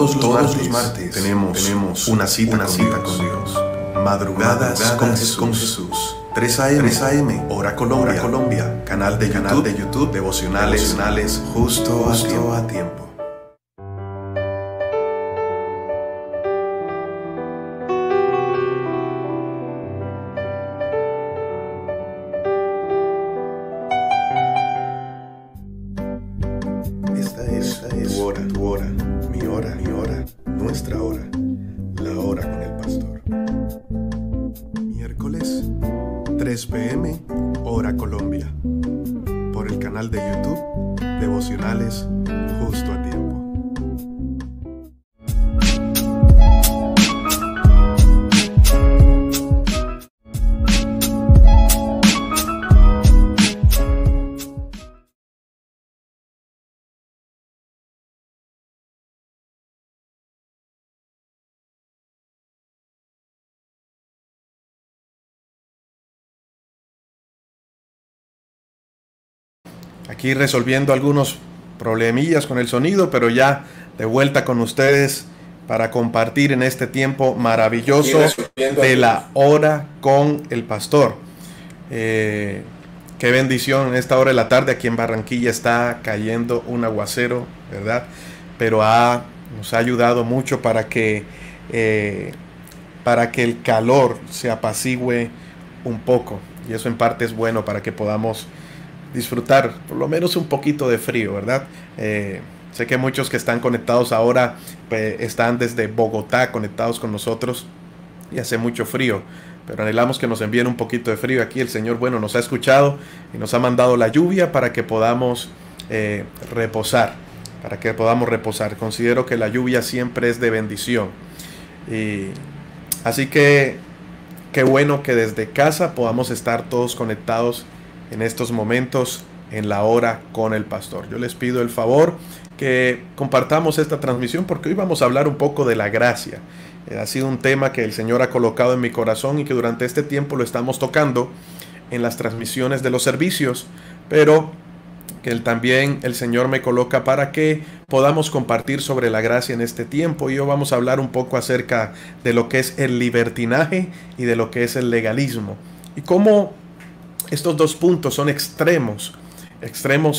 Todos los martes tenemos una cita con Dios. Madrugadas con Jesús. 3 a.m. Hora Colombia. Canal de YouTube. Devocionales justo a tiempo. Esta es tu hora, mi hora, nuestra hora, la hora con el pastor. Miércoles, 3 p.m., Hora Colombia. Por el canal de YouTube, Devocionales Justo a Tiempo. Aquí resolviendo algunos problemillas con el sonido, pero ya de vuelta con ustedes para compartir en este tiempo maravilloso de la hora con el pastor. Qué bendición en esta hora de la tarde. Aquí en Barranquilla está cayendo un aguacero, ¿verdad? Pero nos ha ayudado mucho para que el calor se apacigüe un poco, y eso en parte es bueno para que podamos disfrutar por lo menos un poquito de frío, ¿verdad? Sé que muchos que están conectados ahora están desde Bogotá conectados con nosotros y hace mucho frío, pero anhelamos que nos envíen un poquito de frío. Aquí el Señor, bueno, nos ha escuchado y nos ha mandado la lluvia para que podamos reposar, Considero que la lluvia siempre es de bendición, y así que qué bueno que desde casa podamos estar todos conectados en estos momentos en la hora con el pastor. Yo les pido el favor que compartamos esta transmisión, porque hoy vamos a hablar un poco de la gracia. Ha sido un tema que el Señor ha colocado en mi corazón y que durante este tiempo lo estamos tocando en las transmisiones de los servicios, pero que también el Señor me coloca para que podamos compartir sobre la gracia en este tiempo. Y hoy vamos a hablar un poco acerca de lo que es el libertinaje y de lo que es el legalismo, y cómo estos dos puntos son extremos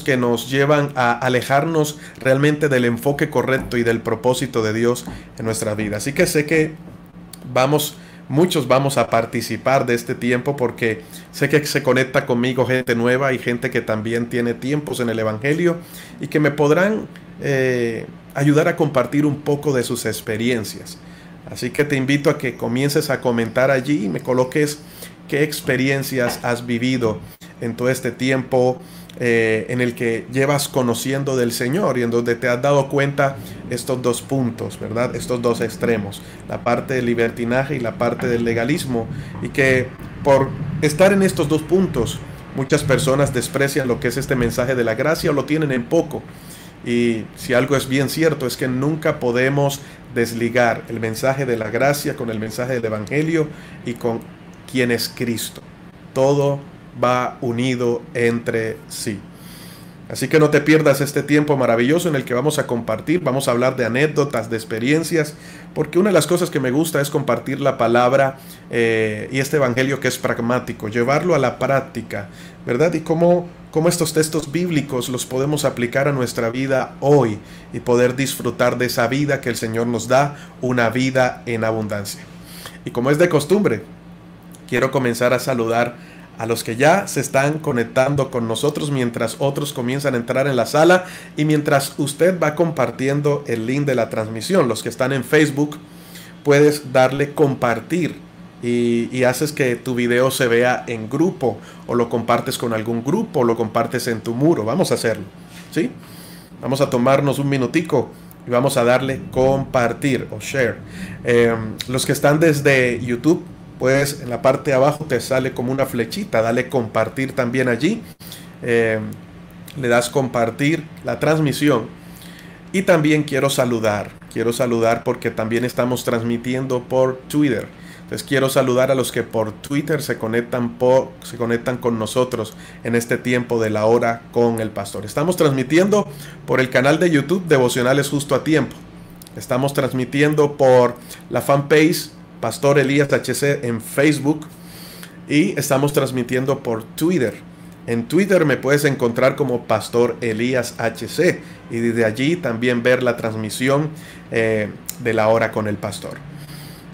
que nos llevan a alejarnos realmente del enfoque correcto y del propósito de Dios en nuestra vida. Así que sé que muchos vamos a participar de este tiempo, porque sé que se conecta conmigo gente nueva y gente que también tiene tiempos en el Evangelio y que me podrán ayudar a compartir un poco de sus experiencias. Así que te invito a que comiences a comentar allí y me coloques qué experiencias has vivido en todo este tiempo en el que llevas conociendo del Señor, y en donde te has dado cuenta estos dos puntos, ¿verdad? Estos dos extremos, la parte del libertinaje y la parte del legalismo, y que por estar en estos dos puntos muchas personas desprecian lo que es este mensaje de la gracia o lo tienen en poco. Y si algo es bien cierto, es que nunca podemos desligar el mensaje de la gracia con el mensaje del Evangelio y con quién es Cristo. Todo va unido entre sí. Así que no te pierdas este tiempo maravilloso en el que vamos a compartir, vamos a hablar de anécdotas, de experiencias, porque una de las cosas que me gusta es compartir la palabra y este evangelio que es pragmático, llevarlo a la práctica, ¿verdad? Y cómo estos textos bíblicos los podemos aplicar a nuestra vida hoy y poder disfrutar de esa vida que el Señor nos da, una vida en abundancia. Y como es de costumbre, quiero comenzar a saludar a los que ya se están conectando con nosotros mientras otros comienzan a entrar en la sala y mientras usted va compartiendo el link de la transmisión. Los que están en Facebook, puedes darle compartir y haces que tu video se vea en grupo, o lo compartes con algún grupo, o lo compartes en tu muro. Vamos a hacerlo, ¿sí? Vamos a tomarnos un minutico y vamos a darle compartir o share. Los que están desde YouTube, pues en la parte de abajo te sale como una flechita, dale compartir también allí, le das compartir la transmisión. Y también quiero saludar porque también estamos transmitiendo por Twitter. Entonces quiero saludar a los que por Twitter se conectan con nosotros en este tiempo de la hora con el pastor. Estamos transmitiendo por el canal de YouTube Devocionales Justo a Tiempo. Estamos transmitiendo por la fanpage Pastor Elías HC en Facebook y estamos transmitiendo por Twitter. En Twitter me puedes encontrar como Pastor Elías HC y desde allí también ver la transmisión de la hora con el pastor.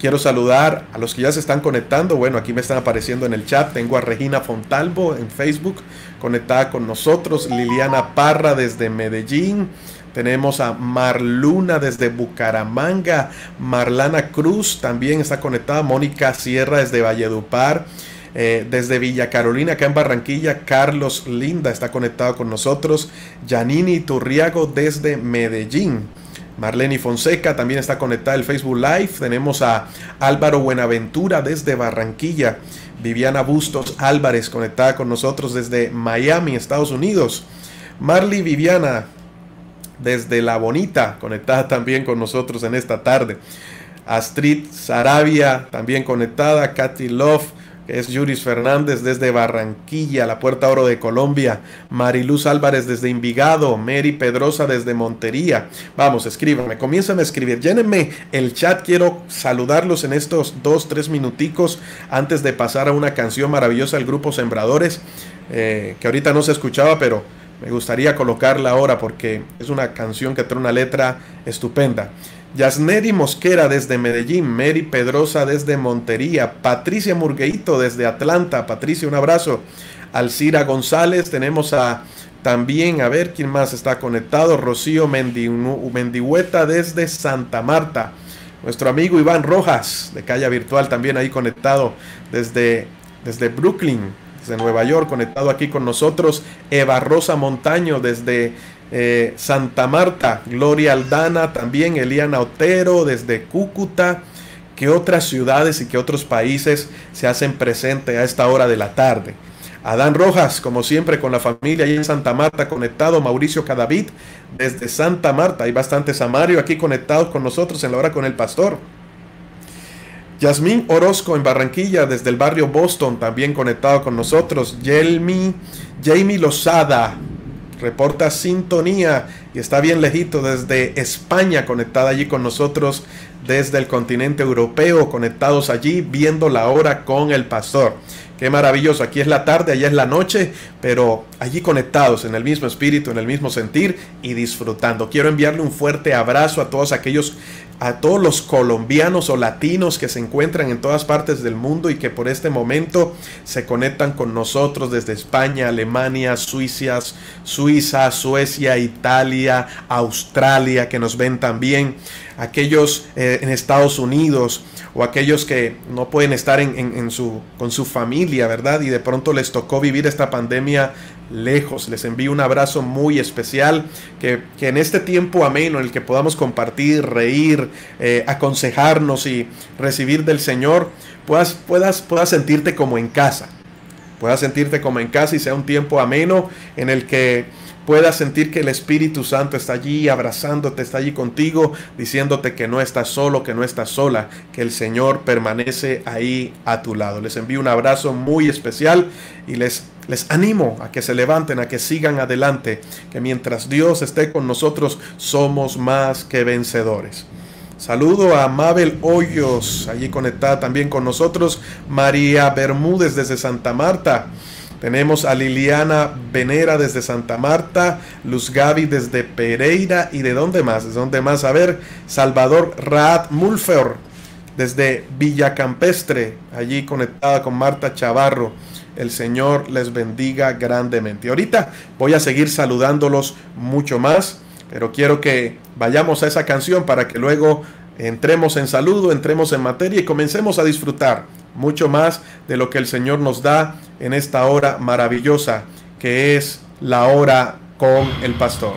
Quiero saludar a los que ya se están conectando. Bueno, aquí me están apareciendo en el chat. Tengo a Regina Fontalvo en Facebook conectada con nosotros. Liliana Parra desde Medellín. Tenemos a Marluna desde Bucaramanga. Marlana Cruz también está conectada. Mónica Sierra desde Valledupar. Desde Villa Carolina, acá en Barranquilla, Carlos Linda está conectado con nosotros. Yanini Turriago desde Medellín. Marlene Fonseca también está conectada el Facebook Live. Tenemos a Álvaro Buenaventura desde Barranquilla. Viviana Bustos Álvarez conectada con nosotros desde Miami, Estados Unidos. Marley Viviana desde La Bonita conectada también con nosotros en esta tarde. Astrid Sarabia también conectada. Katy Love, que es Yuris Fernández desde Barranquilla, la Puerta Oro de Colombia. Mariluz Álvarez desde Envigado. Mary Pedrosa desde Montería. Vamos, escríbanme, comiencen a escribir, llénenme el chat. Quiero saludarlos en estos 2-3 minuticos antes de pasar a una canción maravillosa del grupo Sembradores, que ahorita no se escuchaba, pero me gustaría colocarla ahora porque es una canción que trae una letra estupenda. Yasneri Mosquera desde Medellín, Mary Pedrosa desde Montería, Patricia Murgueito desde Atlanta. Patricia, un abrazo. Alcira González, tenemos también, a ver quién más está conectado, Rocío Mendigüeta desde Santa Marta. Nuestro amigo Iván Rojas de Calla Virtual también ahí conectado desde Brooklyn, desde Nueva York, conectado aquí con nosotros. Eva Rosa Montaño desde Santa Marta. Gloria Aldana también. Eliana Otero desde Cúcuta. ¿Qué otras ciudades y qué otros países se hacen presente a esta hora de la tarde? Adán Rojas, como siempre, con la familia ahí en Santa Marta conectado. Mauricio Cadavid desde Santa Marta. Hay bastantes Samario aquí conectados con nosotros en la hora con el pastor. Yasmín Orozco en Barranquilla desde el barrio Boston también conectado con nosotros. Jamie Lozada reporta sintonía y está bien lejito desde España, conectada allí con nosotros desde el continente europeo, conectados allí viendo la hora con el pastor. Qué maravilloso, aquí es la tarde, allá es la noche, pero allí conectados en el mismo espíritu, en el mismo sentir y disfrutando. Quiero enviarle un fuerte abrazo a todos los colombianos o latinos que se encuentran en todas partes del mundo y que por este momento se conectan con nosotros desde España, Alemania, Suiza, Suecia, Italia, Australia, que nos ven también, aquellos en Estados Unidos o aquellos que no pueden estar con su familia, ¿verdad? Y de pronto les tocó vivir esta pandemia lejos. Les envío un abrazo muy especial, que en este tiempo ameno en el que podamos compartir, reír, aconsejarnos y recibir del Señor, puedas sentirte como en casa. Puedas sentirte como en casa y sea un tiempo ameno en el que puedas sentir que el Espíritu Santo está allí abrazándote, está allí contigo, diciéndote que no estás solo, que no estás sola, que el Señor permanece ahí a tu lado. Les envío un abrazo muy especial y les animo a que se levanten, a que sigan adelante, que mientras Dios esté con nosotros somos más que vencedores. Saludo a Mabel Hoyos, allí conectada también con nosotros. María Bermúdez desde Santa Marta. Tenemos a Liliana Venera desde Santa Marta, Luz Gaby desde Pereira y ¿de dónde más? ¿De dónde más? A ver, Salvador Raad Mulfer desde Villa Campestre, allí conectada con Marta Chavarro. El Señor les bendiga grandemente. Ahorita voy a seguir saludándolos mucho más, pero quiero que vayamos a esa canción para que luego entremos en saludo, entremos en materia y comencemos a disfrutar mucho más de lo que el Señor nos da en esta hora maravillosa que es la hora con el pastor.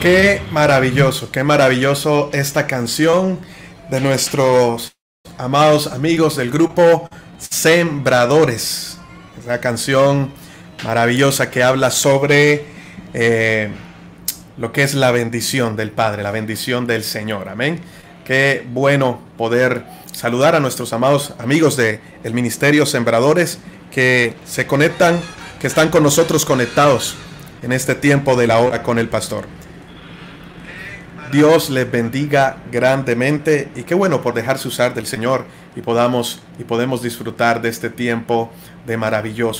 qué maravilloso esta canción de nuestros amados amigos del grupo Sembradores. Esa canción maravillosa que habla sobre lo que es la bendición del Padre, la bendición del Señor. Amén. Qué bueno poder saludar a nuestros amados amigos del Ministerio Sembradores que se conectan, que están con nosotros conectados en este tiempo de la hora con el pastor. Dios les bendiga grandemente y qué bueno por dejarse usar del Señor y podemos disfrutar de este tiempo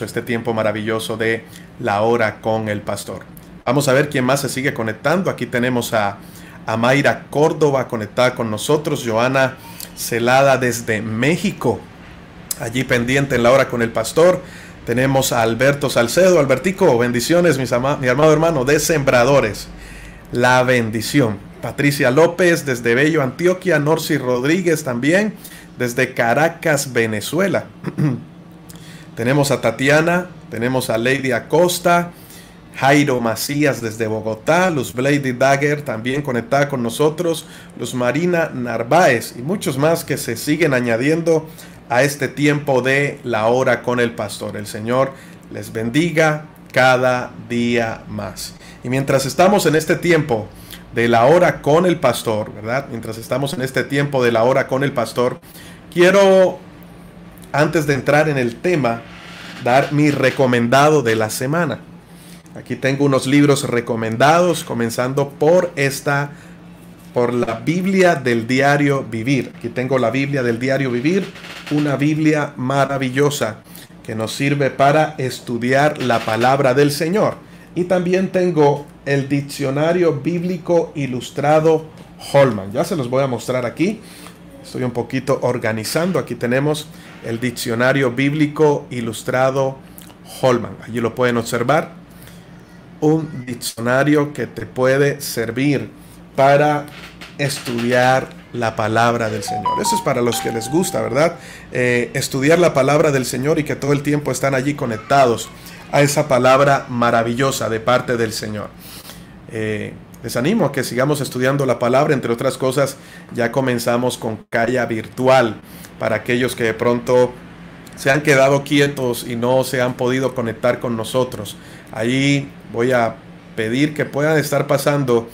este tiempo maravilloso de la hora con el pastor. Vamos a ver quién más se sigue conectando. Aquí tenemos a Mayra Córdoba conectada con nosotros, Joana Celada desde México, allí pendiente en la hora con el pastor. Tenemos a Alberto Salcedo. Albertico, bendiciones, mi amado hermano de Sembradores. La bendición. Patricia López desde Bello, Antioquia. Norcy Rodríguez también desde Caracas, Venezuela. Tenemos a Tatiana, tenemos a Lady Acosta, Jairo Macías desde Bogotá, Luz Blady Dagger también conectada con nosotros, Luz Marina Narváez y muchos más que se siguen añadiendo a este tiempo de la hora con el pastor. El Señor les bendiga cada día más. Y mientras estamos en este tiempo de la hora con el pastor, ¿verdad? Mientras estamos en este tiempo de la hora con el pastor, quiero, antes de entrar en el tema, dar mi recomendado de la semana. Aquí tengo unos libros recomendados, comenzando por la Biblia del Diario Vivir. Aquí tengo la Biblia del Diario Vivir, una Biblia maravillosa que nos sirve para estudiar la palabra del Señor. Y también tengo el Diccionario Bíblico Ilustrado Holman. Ya se los voy a mostrar aquí. Estoy un poquito organizando. Aquí tenemos el Diccionario Bíblico Ilustrado Holman. Allí lo pueden observar. Un diccionario que te puede servir para estudiar la palabra del Señor. Eso es para los que les gusta, ¿verdad? Estudiar la palabra del Señor y que todo el tiempo están allí conectados a esa palabra maravillosa de parte del Señor. Les animo a que sigamos estudiando la palabra. Entre otras cosas, ya comenzamos con Calla Virtual para aquellos que de pronto se han quedado quietos y no se han podido conectar con nosotros. Ahí voy a pedir que puedan estar pasando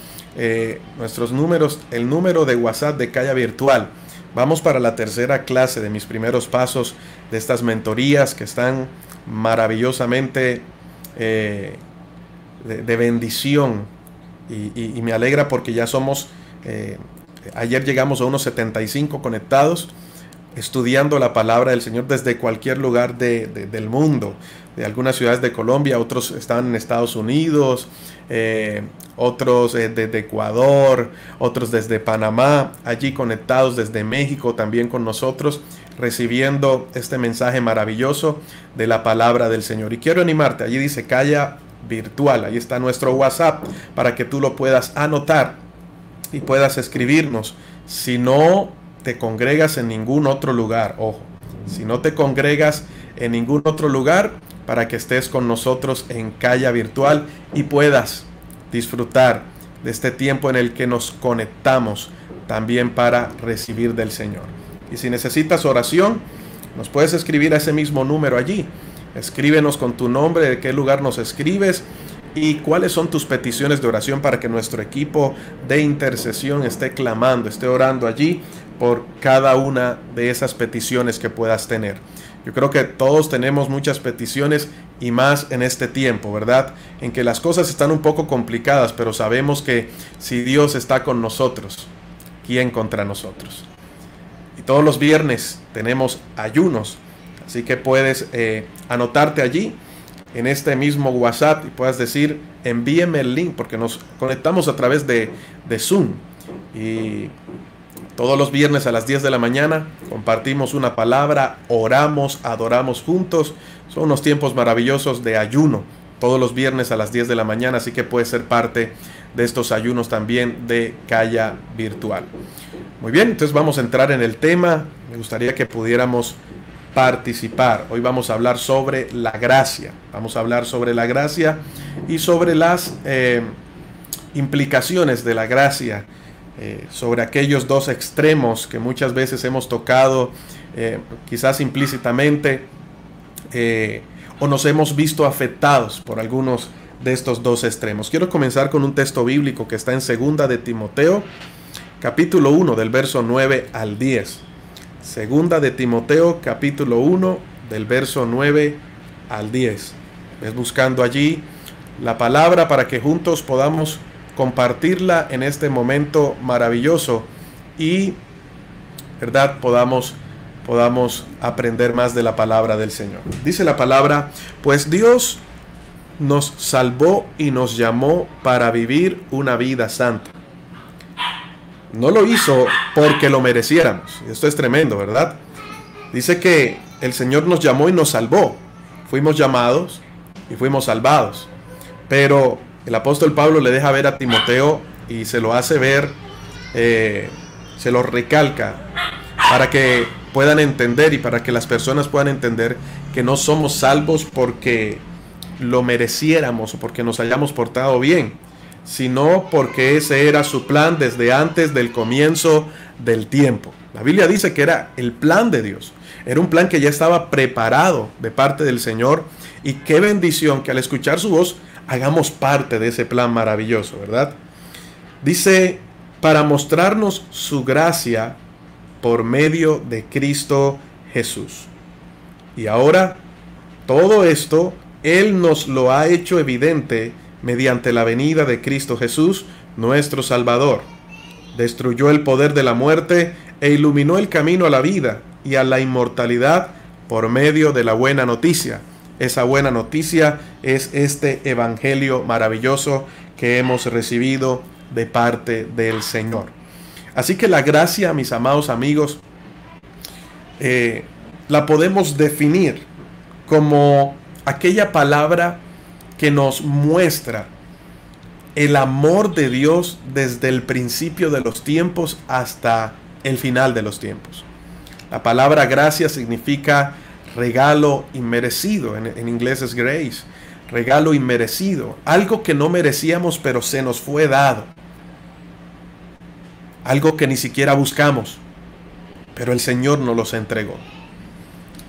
nuestros números, el número de WhatsApp de Calla Virtual. Vamos para la tercera clase de mis primeros pasos de estas mentorías que están maravillosamente de bendición y me alegra porque ya somos, ayer llegamos a unos 75 conectados estudiando la palabra del Señor desde cualquier lugar del mundo, de algunas ciudades de Colombia, otros están en Estados Unidos, otros desde Ecuador, otros desde Panamá, allí conectados desde México también con nosotros, recibiendo este mensaje maravilloso de la palabra del Señor. Y quiero animarte, allí dice Calla Virtual, ahí está nuestro WhatsApp para que tú lo puedas anotar y puedas escribirnos. Si no te congregas en ningún otro lugar, ojo, si no te congregas en ningún otro lugar, para que estés con nosotros en Calla Virtual y puedas disfrutar de este tiempo en el que nos conectamos también para recibir del Señor. Y si necesitas oración, nos puedes escribir a ese mismo número allí. Escríbenos con tu nombre, de qué lugar nos escribes y cuáles son tus peticiones de oración para que nuestro equipo de intercesión esté clamando, esté orando allí por cada una de esas peticiones que puedas tener. Yo creo que todos tenemos muchas peticiones y más en este tiempo, ¿verdad? En que las cosas están un poco complicadas, pero sabemos que si Dios está con nosotros, ¿quién contra nosotros? Y todos los viernes tenemos ayunos, así que puedes anotarte allí en este mismo WhatsApp y puedas decir, envíeme el link, porque nos conectamos a través de Zoom. Y todos los viernes a las 10 de la mañana compartimos una palabra, oramos, adoramos juntos. Son unos tiempos maravillosos de ayuno, todos los viernes a las 10 de la mañana, así que puedes ser parte de estos ayunos también de Calla Virtual. Muy bien, entonces vamos a entrar en el tema. Me gustaría que pudiéramos participar. Hoy vamos a hablar sobre la gracia. Vamos a hablar sobre la gracia y sobre implicaciones de la gracia, sobre aquellos dos extremos que muchas veces hemos tocado, quizás implícitamente, o nos hemos visto afectados por algunos de estos dos extremos. Quiero comenzar con un texto bíblico que está en 2 de Timoteo, capítulo 1, del verso 9 al 10. 2 de Timoteo, capítulo 1, del verso 9 al 10. Ves buscando allí la palabra para que juntos podamos compartirla en este momento maravilloso y, ¿verdad?, podamos aprender más de la palabra del Señor. Dice la palabra: pues Dios nos salvó y nos llamó para vivir una vida santa. No lo hizo porque lo mereciéramos. Esto es tremendo, ¿verdad? Dice que el Señor nos llamó y nos salvó. Fuimos llamados y fuimos salvados. Pero el apóstol Pablo le deja ver a Timoteo y se lo hace ver, se lo recalca para que puedan entender y para que las personas puedan entender que no somos salvos porque lo mereciéramos o porque nos hayamos portado bien, sino porque ese era su plan desde antes del comienzo del tiempo. La Biblia dice que era el plan de Dios, era un plan que ya estaba preparado de parte del Señor, y qué bendición que al escuchar su voz hagamos parte de ese plan maravilloso, ¿verdad? Dice, para mostrarnos su gracia por medio de Cristo Jesús. Y ahora, todo esto Él nos lo ha hecho evidente mediante la venida de Cristo Jesús, nuestro Salvador. Destruyó el poder de la muerte e iluminó el camino a la vida y a la inmortalidad por medio de la buena noticia. Esa buena noticia es este evangelio maravilloso que hemos recibido de parte del Señor. Así que la gracia, mis amados amigos, la podemos definir como aquella palabra que nos muestra el amor de Dios desde el principio de los tiempos hasta el final de los tiempos. La palabra gracia significa regalo inmerecido, en inglés es grace, regalo inmerecido, algo que no merecíamos pero se nos fue dado, algo que ni siquiera buscamos, pero el Señor nos los entregó.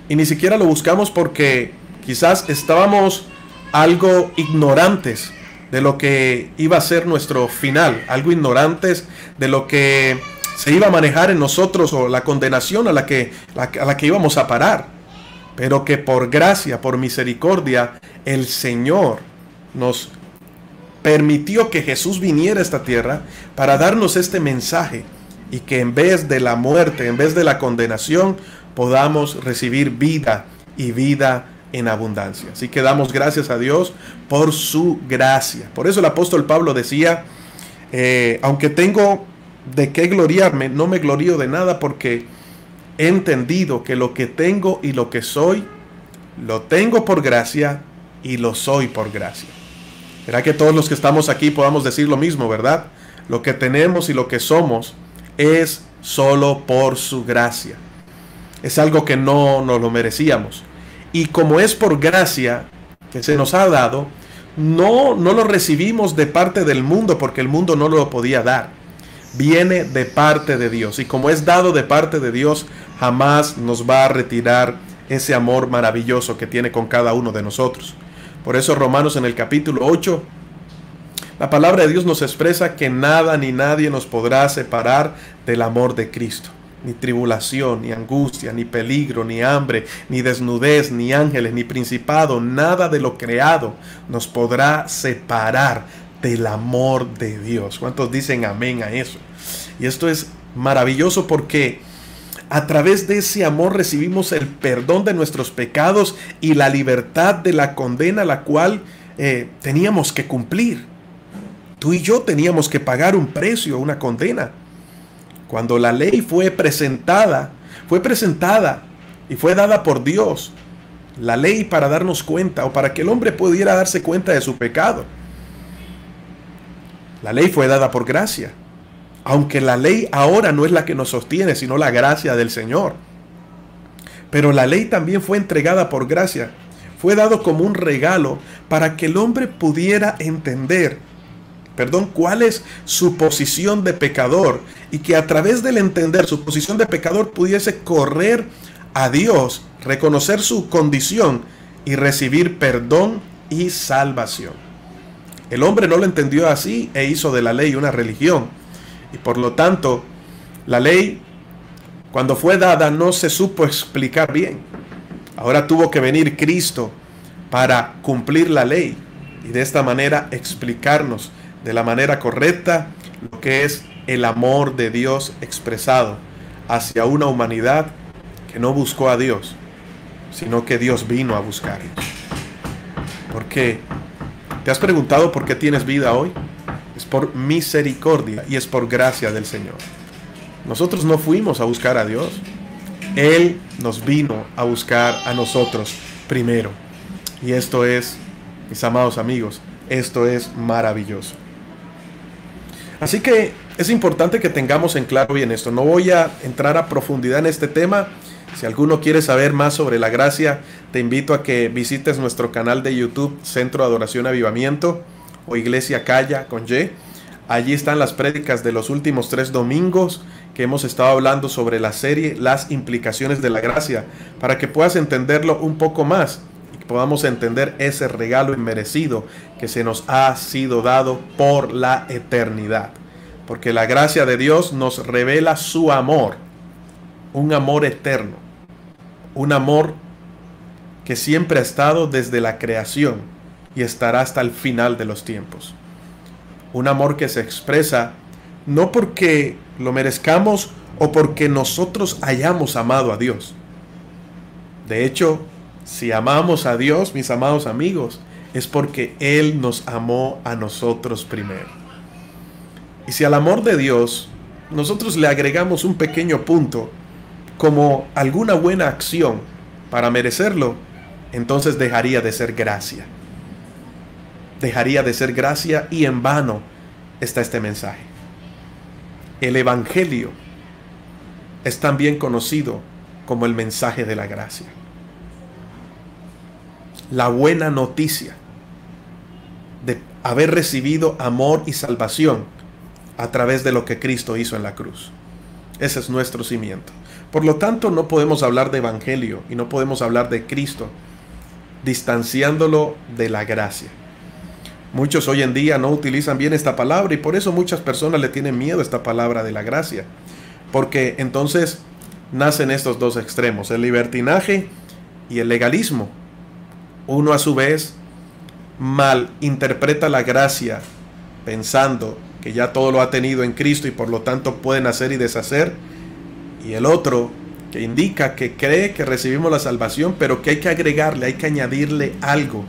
Y ni siquiera lo buscamos porque quizás estábamos algo ignorantes de lo que iba a ser nuestro final, algo ignorantes de lo que se iba a manejar en nosotros o la condenación a la que íbamos a parar, pero que por gracia, por misericordia, el Señor nos permitió que Jesús viniera a esta tierra para darnos este mensaje, y que en vez de la muerte, en vez de la condenación, podamos recibir vida y vida en abundancia. Así que damos gracias a Dios por su gracia. Por eso el apóstol Pablo decía, aunque tengo de qué gloriarme, no me glorío de nada, porque he entendido que lo que tengo y lo que soy, lo tengo por gracia y lo soy por gracia. ¿Será que todos los que estamos aquí podamos decir lo mismo, verdad? Lo que tenemos y lo que somos es solo por su gracia. Es algo que no nos lo merecíamos. Y como es por gracia que se nos ha dado, no lo recibimos de parte del mundo, porque el mundo no lo podía dar. Viene de parte de Dios. Y como es dado de parte de Dios, jamás nos va a retirar ese amor maravilloso que tiene con cada uno de nosotros. Por eso Romanos en el capítulo 8, la palabra de Dios nos expresa que nada ni nadie nos podrá separar del amor de Cristo. Ni tribulación, ni angustia, ni peligro, ni hambre, ni desnudez, ni ángeles, ni principado, nada de lo creado nos podrá separar del amor de Dios. ¿Cuántos dicen amén a eso? Y esto es maravilloso porque a través de ese amor recibimos el perdón de nuestros pecados y la libertad de la condena, la cual teníamos que cumplir. Tú y yo teníamos que pagar un precio, una condena. Cuando la ley fue presentada y fue dada por Dios, la ley para darnos cuenta, o para que el hombre pudiera darse cuenta de su pecado. La ley fue dada por gracia, aunque la ley ahora no es la que nos sostiene, sino la gracia del Señor. Pero la ley también fue entregada por gracia, fue dado como un regalo para que el hombre pudiera entender perdón, cuál es su posición de pecador, y que a través del entender su posición de pecador pudiese correr a Dios, reconocer su condición y recibir perdón y salvación. El hombre no lo entendió así e hizo de la ley una religión, y por lo tanto la ley, cuando fue dada, no se supo explicar bien. Ahora tuvo que venir Cristo para cumplir la ley y de esta manera explicarnos de la manera correcta lo que es el amor de Dios expresado hacia una humanidad que no buscó a Dios, sino que Dios vino a buscarlos. ¿Por qué? ¿Te has preguntado por qué tienes vida hoy? Es por misericordia y es por gracia del Señor. Nosotros no fuimos a buscar a Dios. Él nos vino a buscar a nosotros primero. Y esto es, mis amados amigos, esto es maravilloso. Así que es importante que tengamos en claro bien esto. No voy a entrar a profundidad en este tema. Si alguno quiere saber más sobre la gracia, te invito a que visites nuestro canal de YouTube, Centro de Adoración Avivamiento, o Iglesia Calla con Y. Allí están las prédicas de los últimos 3 domingos que hemos estado hablando sobre la serie Las implicaciones de la gracia, para que puedas entenderlo un poco más y que podamos entender ese regalo inmerecido que se nos ha sido dado por la eternidad. Porque la gracia de Dios nos revela su amor, un amor eterno, un amor que siempre ha estado desde la creación y estará hasta el final de los tiempos. Un amor que se expresa no porque lo merezcamos o porque nosotros hayamos amado a Dios. De hecho, si amamos a Dios, mis amados amigos, es porque Él nos amó a nosotros primero. Y si al amor de Dios nosotros le agregamos un pequeño punto como alguna buena acción para merecerlo, entonces dejaría de ser gracia. Dejaría de ser gracia y en vano está este mensaje. El Evangelio es también conocido como el mensaje de la gracia. La buena noticia de haber recibido amor y salvación a través de lo que Cristo hizo en la cruz. Ese es nuestro cimiento. Por lo tanto, no podemos hablar de Evangelio y no podemos hablar de Cristo distanciándolo de la gracia. Muchos hoy en día no utilizan bien esta palabra y por eso muchas personas le tienen miedo a esta palabra de la gracia. Porque entonces nacen estos dos extremos, el libertinaje y el legalismo. Uno a su vez mal interpreta la gracia pensando que ya todo lo ha tenido en Cristo y por lo tanto pueden hacer y deshacer. Y el otro que indica que cree que recibimos la salvación, pero que hay que agregarle, hay que añadirle algo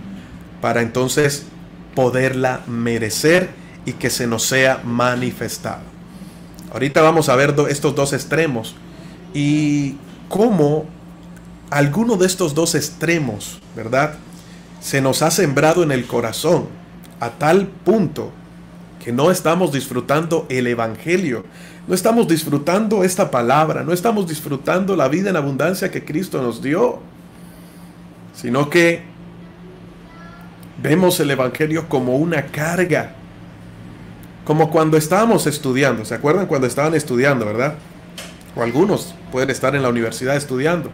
para entonces poderla merecer y que se nos sea manifestado. Ahorita vamos a ver estos dos extremos y cómo alguno de estos dos extremos, ¿verdad?, se nos ha sembrado en el corazón a tal punto que no estamos disfrutando el Evangelio, no estamos disfrutando esta palabra, no estamos disfrutando la vida en abundancia que Cristo nos dio, sino que vemos el Evangelio como una carga, como cuando estábamos estudiando. ¿Se acuerdan cuando estaban estudiando, verdad? O algunos pueden estar en la universidad estudiando.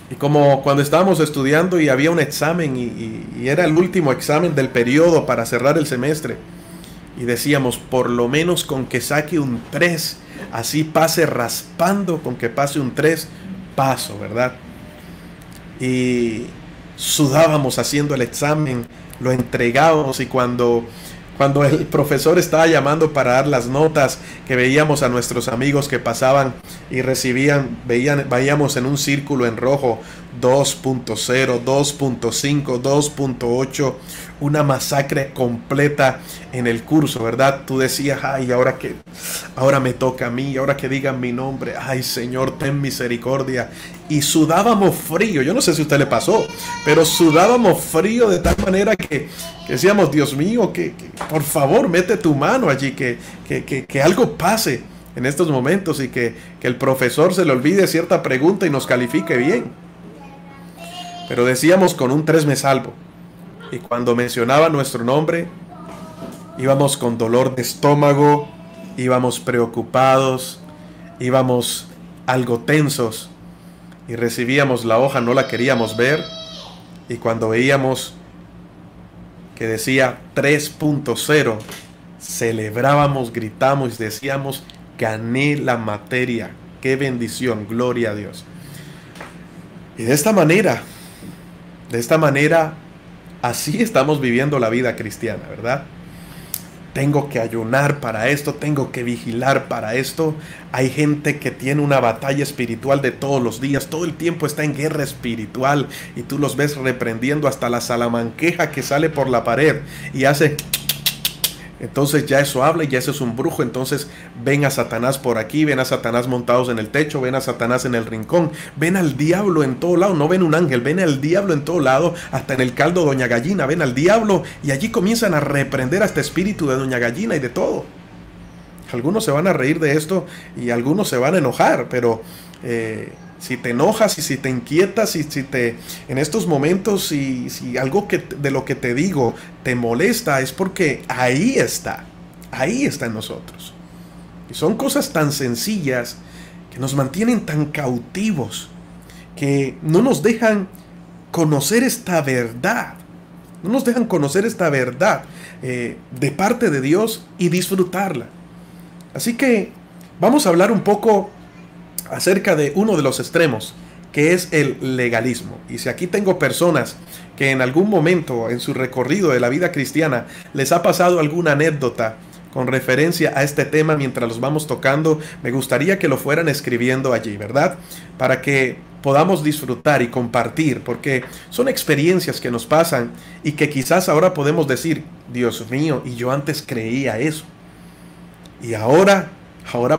Y como cuando estábamos estudiando y había un examen y era el último examen del periodo para cerrar el semestre. Y decíamos, por lo menos con que saque un 3, así pase raspando, con que pase un 3, paso, ¿verdad? Y sudábamos haciendo el examen, lo entregábamos y cuando el profesor estaba llamando para dar las notas, que veíamos a nuestros amigos que pasaban y recibían, veíamos en un círculo en rojo 2.0, 2.5, 2.8, una masacre completa en el curso, ¿verdad? Tú decías, ay, ahora me toca a mí, ahora que digan mi nombre, ay Señor, ten misericordia. Y sudábamos frío, yo no sé si a usted le pasó, pero sudábamos frío de tal manera que decíamos, Dios mío, que por favor mete tu mano allí, que algo pase en estos momentos y que el profesor se le olvide cierta pregunta y nos califique bien. Pero decíamos, con un 3 me salvo. Y cuando mencionaba nuestro nombre, íbamos con dolor de estómago, íbamos preocupados, íbamos algo tensos y recibíamos la hoja, no la queríamos ver, y cuando veíamos que decía 3.0, celebrábamos, gritamos, decíamos, gané la materia, qué bendición, gloria a Dios. Y de esta manera, así estamos viviendo la vida cristiana, ¿verdad? Tengo que ayunar para esto, tengo que vigilar para esto. Hay gente que tiene una batalla espiritual de todos los días, todo el tiempo está en guerra espiritual y tú los ves reprendiendo hasta la salamanqueja que sale por la pared y hace... Entonces ya eso habla y ya eso es un brujo. Entonces ven a Satanás por aquí, ven a Satanás montados en el techo, ven a Satanás en el rincón, ven al diablo en todo lado, no ven un ángel, ven al diablo en todo lado, hasta en el caldo Doña Gallina, ven al diablo y allí comienzan a reprender a este espíritu de Doña Gallina y de todo. Algunos se van a reír de esto y algunos se van a enojar, pero si te enojas y si te inquietas y si te en estos momentos si algo de lo que te digo te molesta, es porque ahí está en nosotros. Y son cosas tan sencillas que nos mantienen tan cautivos, que no nos dejan conocer esta verdad, de parte de Dios y disfrutarla. Así que vamos a hablar un poco acerca de uno de los extremos, que es el legalismo. Y si aquí tengo personas que en algún momento en su recorrido de la vida cristiana les ha pasado alguna anécdota con referencia a este tema mientras los vamos tocando, me gustaría que lo fueran escribiendo allí, ¿verdad? Para que podamos disfrutar y compartir, porque son experiencias que nos pasan y que quizás ahora podemos decir, Dios mío, y yo antes creía eso. Y ahora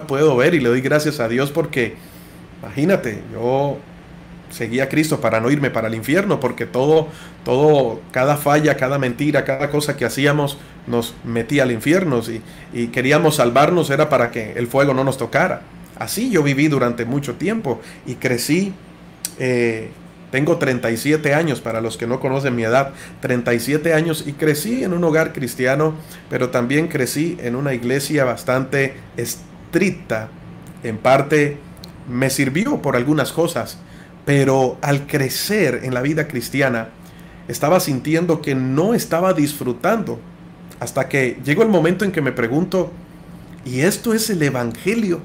puedo ver y le doy gracias a Dios porque, imagínate, yo seguí a Cristo para no irme para el infierno, porque cada falla, cada mentira, cada cosa que hacíamos nos metía al infierno, y queríamos salvarnos era para que el fuego no nos tocara. Así yo viví durante mucho tiempo y crecí. Tengo 37 años, para los que no conocen mi edad, 37 años, y crecí en un hogar cristiano, pero también crecí en una iglesia bastante estricta. En parte me sirvió por algunas cosas, pero al crecer en la vida cristiana estaba sintiendo que no estaba disfrutando, hasta que llegó el momento en que me pregunto, ¿y esto es el evangelio?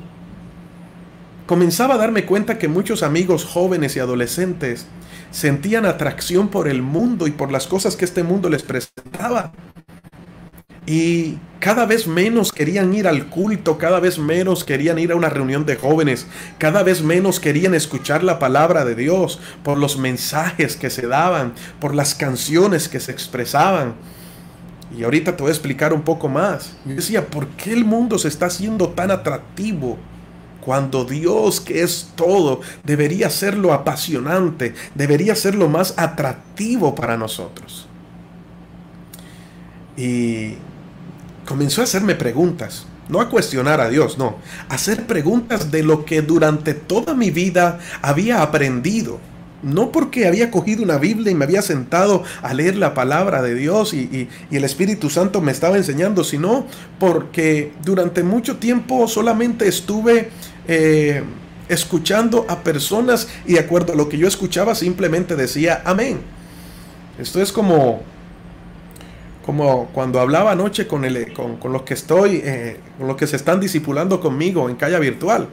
Comenzaba a darme cuenta que muchos amigos jóvenes y adolescentes sentían atracción por el mundo y por las cosas que este mundo les presentaba. Y cada vez menos querían ir al culto, cada vez menos querían ir a una reunión de jóvenes, cada vez menos querían escuchar la palabra de Dios por los mensajes que se daban, por las canciones que se expresaban. Y ahorita te voy a explicar un poco más. Yo decía, ¿por qué el mundo se está haciendo tan atractivo? Cuando Dios, que es todo, debería ser lo apasionante, debería ser lo más atractivo para nosotros. Y comenzó a hacerme preguntas, no a cuestionar a Dios, no, a hacer preguntas de lo que durante toda mi vida había aprendido. No porque había cogido una Biblia y me había sentado a leer la palabra de Dios y el Espíritu Santo me estaba enseñando, sino porque durante mucho tiempo solamente estuve escuchando a personas y de acuerdo a lo que yo escuchaba simplemente decía amén. Esto es como cuando hablaba anoche con los que con los que se están discipulando conmigo en Calla Virtual.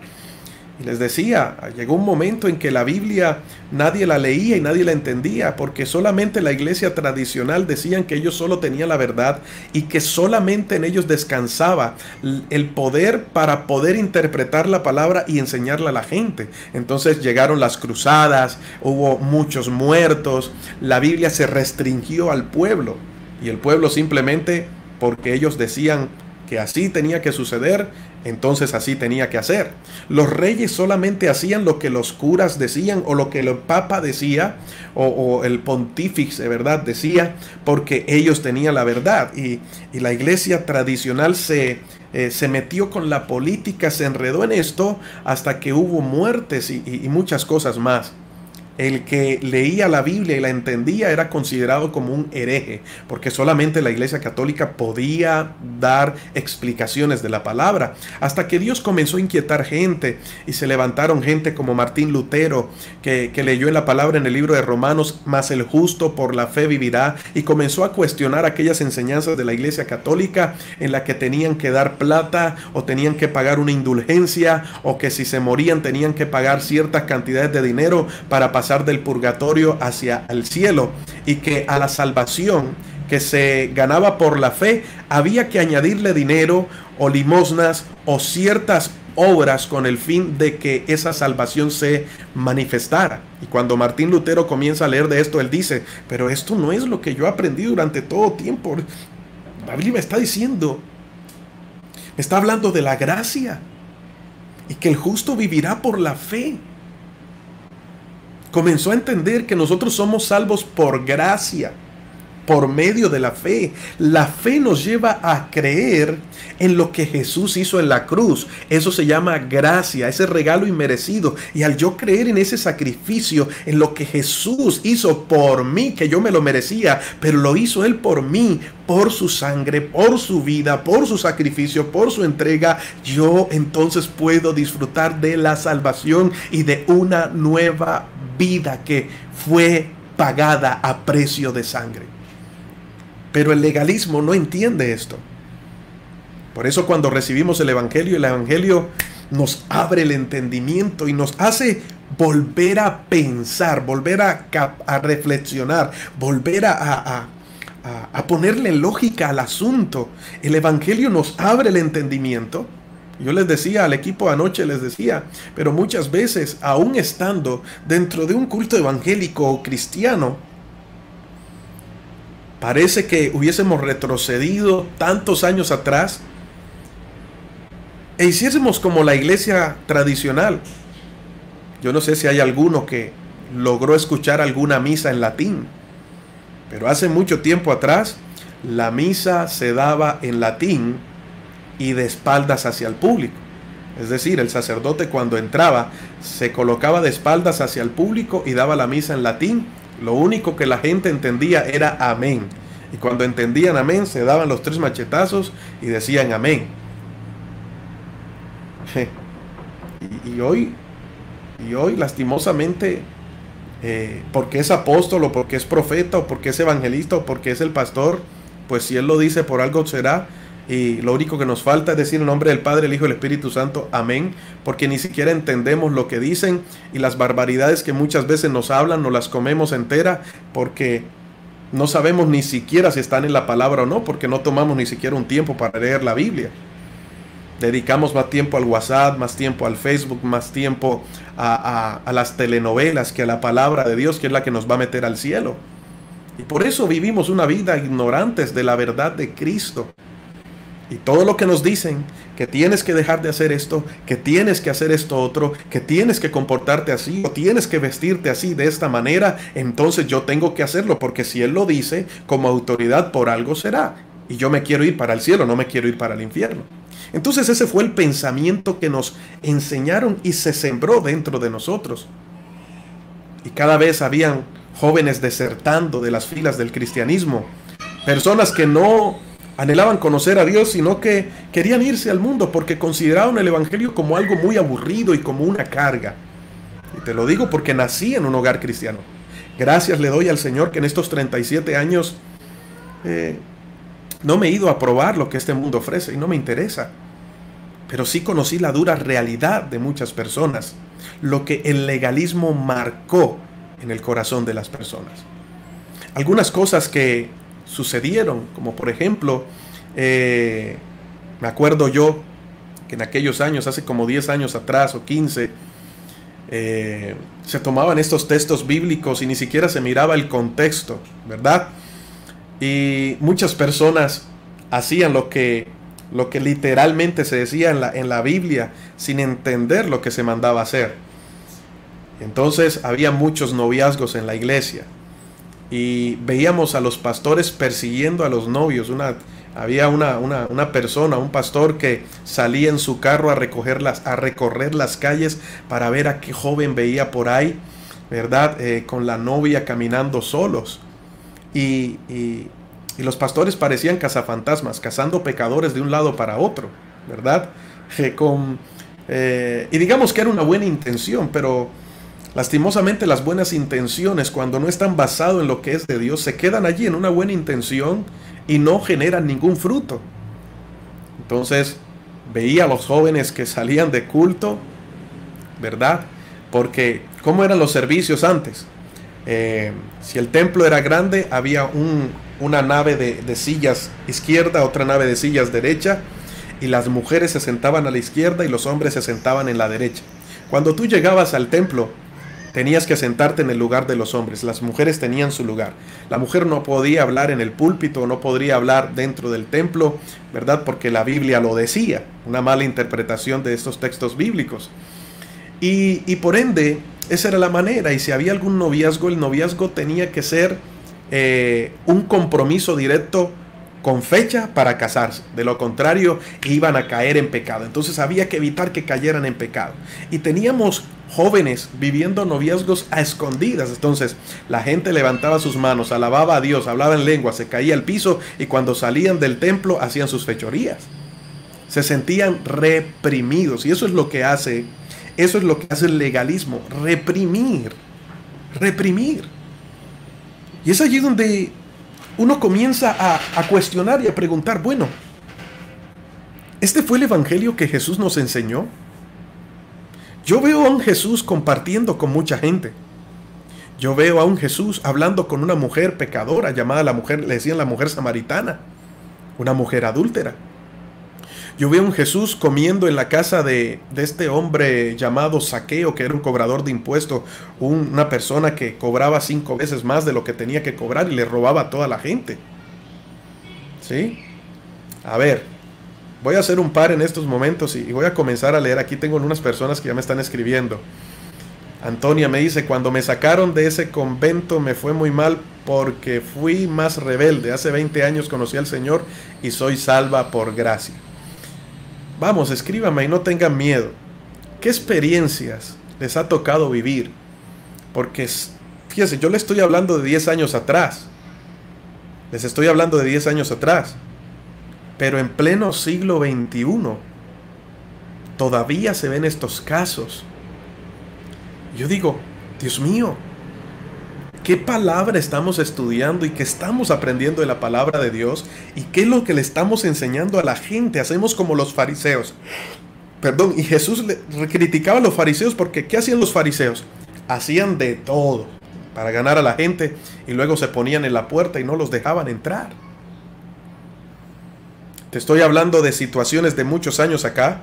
Y les decía, llegó un momento en que la Biblia nadie la leía y nadie la entendía, porque solamente la iglesia tradicional decían que ellos solo tenían la verdad y que solamente en ellos descansaba el poder para poder interpretar la palabra y enseñarla a la gente. Entonces llegaron las cruzadas, hubo muchos muertos, la Biblia se restringió al pueblo y el pueblo simplemente, porque ellos decían que así tenía que suceder, entonces así tenía que hacer. Los reyes solamente hacían lo que los curas decían o lo que el papa decía o el pontífice, ¿verdad?, decía, porque ellos tenían la verdad. Y la iglesia tradicional se metió con la política, se enredó en esto hasta que hubo muertes y muchas cosas más. el que leía la Biblia y la entendía era considerado como un hereje, porque solamente la Iglesia Católica podía dar explicaciones de la palabra, hasta que Dios comenzó a inquietar gente y se levantaron gente como Martín Lutero, que leyó en la palabra en el libro de Romanos, mas el justo por la fe vivirá, y comenzó a cuestionar aquellas enseñanzas de la Iglesia Católica en la que tenían que dar plata o tenían que pagar una indulgencia, o que si se morían tenían que pagar ciertas cantidades de dinero para pasar del purgatorio hacia el cielo, y que a la salvación que se ganaba por la fe había que añadirle dinero o limosnas o ciertas obras con el fin de que esa salvación se manifestara. Y cuando Martín Lutero comienza a leer de esto, él dice: pero esto no es lo que yo aprendí durante todo tiempo. La Biblia me está diciendo, me está hablando de la gracia y que el justo vivirá por la fe. Comenzó a entender que nosotros somos salvos por gracia, por medio de la fe. La fe nos lleva a creer en lo que Jesús hizo en la cruz. Eso se llama gracia, ese regalo inmerecido. Y al yo creer en ese sacrificio, en lo que Jesús hizo por mí, que yo me lo merecía, pero lo hizo Él por mí, por su sangre, por su vida, por su sacrificio, por su entrega, yo entonces puedo disfrutar de la salvación y de una nueva vida que fue pagada a precio de sangre. Pero el legalismo no entiende esto. Por eso cuando recibimos el Evangelio nos abre el entendimiento y nos hace volver a pensar, volver a reflexionar, volver a ponerle lógica al asunto. El Evangelio nos abre el entendimiento. Yo les decía al equipo anoche, les decía, pero muchas veces, aún estando dentro de un culto evangélico o cristiano, parece que hubiésemos retrocedido tantos años atrás e hiciésemos como la iglesia tradicional. Yo no sé si hay alguno que logró escuchar alguna misa en latín, pero hace mucho tiempo atrás la misa se daba en latín y de espaldas hacia el público. Es decir, el sacerdote cuando entraba se colocaba de espaldas hacia el público y daba la misa en latín. Lo único que la gente entendía era amén. Y cuando entendían amén, se daban los 3 machetazos y decían amén. Y hoy lastimosamente, porque es apóstol o porque es profeta o porque es evangelista o porque es el pastor, pues si él lo dice, por algo será. Y lo único que nos falta es decir en nombre del Padre, el Hijo y el Espíritu Santo, amén, porque ni siquiera entendemos lo que dicen, y las barbaridades que muchas veces nos hablan nos las comemos entera, porque no sabemos ni siquiera si están en la palabra o no, porque no tomamos ni siquiera un tiempo para leer la Biblia. Dedicamos más tiempo al WhatsApp, más tiempo al Facebook, más tiempo a las telenovelas que a la palabra de Dios, que es la que nos va a meter al cielo. Y por eso vivimos una vida ignorantes de la verdad de Cristo. Y todo lo que nos dicen, que tienes que dejar de hacer esto, que tienes que hacer esto otro, que tienes que comportarte así, o tienes que vestirte así de esta manera, entonces yo tengo que hacerlo, porque si Él lo dice, como autoridad por algo será. Y yo me quiero ir para el cielo, no me quiero ir para el infierno. Entonces ese fue el pensamiento que nos enseñaron y se sembró dentro de nosotros. Y cada vez habían jóvenes desertando de las filas del cristianismo, personas que no anhelaban conocer a Dios, sino que querían irse al mundo porque consideraban el evangelio como algo muy aburrido y como una carga. Y te lo digo porque nací en un hogar cristiano. Gracias le doy al Señor que en estos 37 años no me he ido a probar lo que este mundo ofrece y no me interesa. Pero sí conocí la dura realidad de muchas personas, lo que el legalismo marcó en el corazón de las personas. Algunas cosas que sucedieron, como por ejemplo, me acuerdo yo que en aquellos años, hace como 10 años atrás o 15, se tomaban estos textos bíblicos y ni siquiera se miraba el contexto, ¿verdad? Y muchas personas hacían lo que literalmente se decía en la Biblia sin entender lo que se mandaba hacer. Entonces había muchos noviazgos en la iglesia y veíamos a los pastores persiguiendo a los novios. Había una persona, un pastor que salía en su carro a recorrer las calles para ver a qué joven veía por ahí ¿verdad? Con la novia caminando solos. Y los pastores parecían cazafantasmas, cazando pecadores de un lado para otro, ¿verdad? Y digamos que era una buena intención, pero lastimosamente las buenas intenciones, cuando no están basadas en lo que es de Dios, se quedan allí en una buena intención y no generan ningún fruto. Entonces veía a los jóvenes que salían de culto, ¿verdad? Porque ¿cómo eran los servicios antes? Si el templo era grande, había una nave de sillas izquierda, otra nave de sillas derecha, y las mujeres se sentaban a la izquierda y los hombres se sentaban en la derecha. Cuando tú llegabas al templo, tenías que sentarte en el lugar de los hombres. Las mujeres tenían su lugar. La mujer no podía hablar en el púlpito, no podría hablar dentro del templo, ¿verdad? Porque la Biblia lo decía. Una mala interpretación de estos textos bíblicos. Y por ende, esa era la manera. Y si había algún noviazgo, el noviazgo tenía que ser un compromiso directo con fecha para casarse. De lo contrario, iban a caer en pecado. Entonces había que evitar que cayeran en pecado. Y teníamos jóvenes viviendo noviazgos a escondidas. Entonces la gente levantaba sus manos, alababa a Dios, hablaba en lengua, se caía al piso, y cuando salían del templo hacían sus fechorías. Se sentían reprimidos. Y eso es lo que hace el legalismo, reprimir. Y es allí donde uno comienza a cuestionar y a preguntar, bueno, ¿este fue el evangelio que Jesús nos enseñó? Yo veo a un Jesús compartiendo con mucha gente. Yo veo a un Jesús hablando con una mujer pecadora, llamada la mujer, le decían la mujer samaritana, una mujer adúltera. Yo veo a un Jesús comiendo en la casa de este hombre llamado Zaqueo, que era un cobrador de impuestos, una persona que cobraba 5 veces más de lo que tenía que cobrar y le robaba a toda la gente. ¿Sí? A ver, voy a hacer un par en estos momentos y voy a comenzar a leer. Aquí tengo unas personas que ya me están escribiendo. Antonia me dice, cuando me sacaron de ese convento me fue muy mal porque fui más rebelde. Hace 20 años conocí al Señor y soy salva por gracia. Vamos, escríbame y no tengan miedo. ¿Qué experiencias les ha tocado vivir? Porque, fíjense, yo les estoy hablando de 10 años atrás. Les estoy hablando de 10 años atrás. Pero en pleno siglo XXI, todavía se ven estos casos. Yo digo, Dios mío, ¿qué palabra estamos estudiando y qué estamos aprendiendo de la palabra de Dios? ¿Y qué es lo que le estamos enseñando a la gente? Hacemos como los fariseos. Perdón, y Jesús criticaba a los fariseos porque ¿qué hacían los fariseos? Hacían de todo para ganar a la gente y luego se ponían en la puerta y no los dejaban entrar. Te estoy hablando de situaciones de muchos años acá,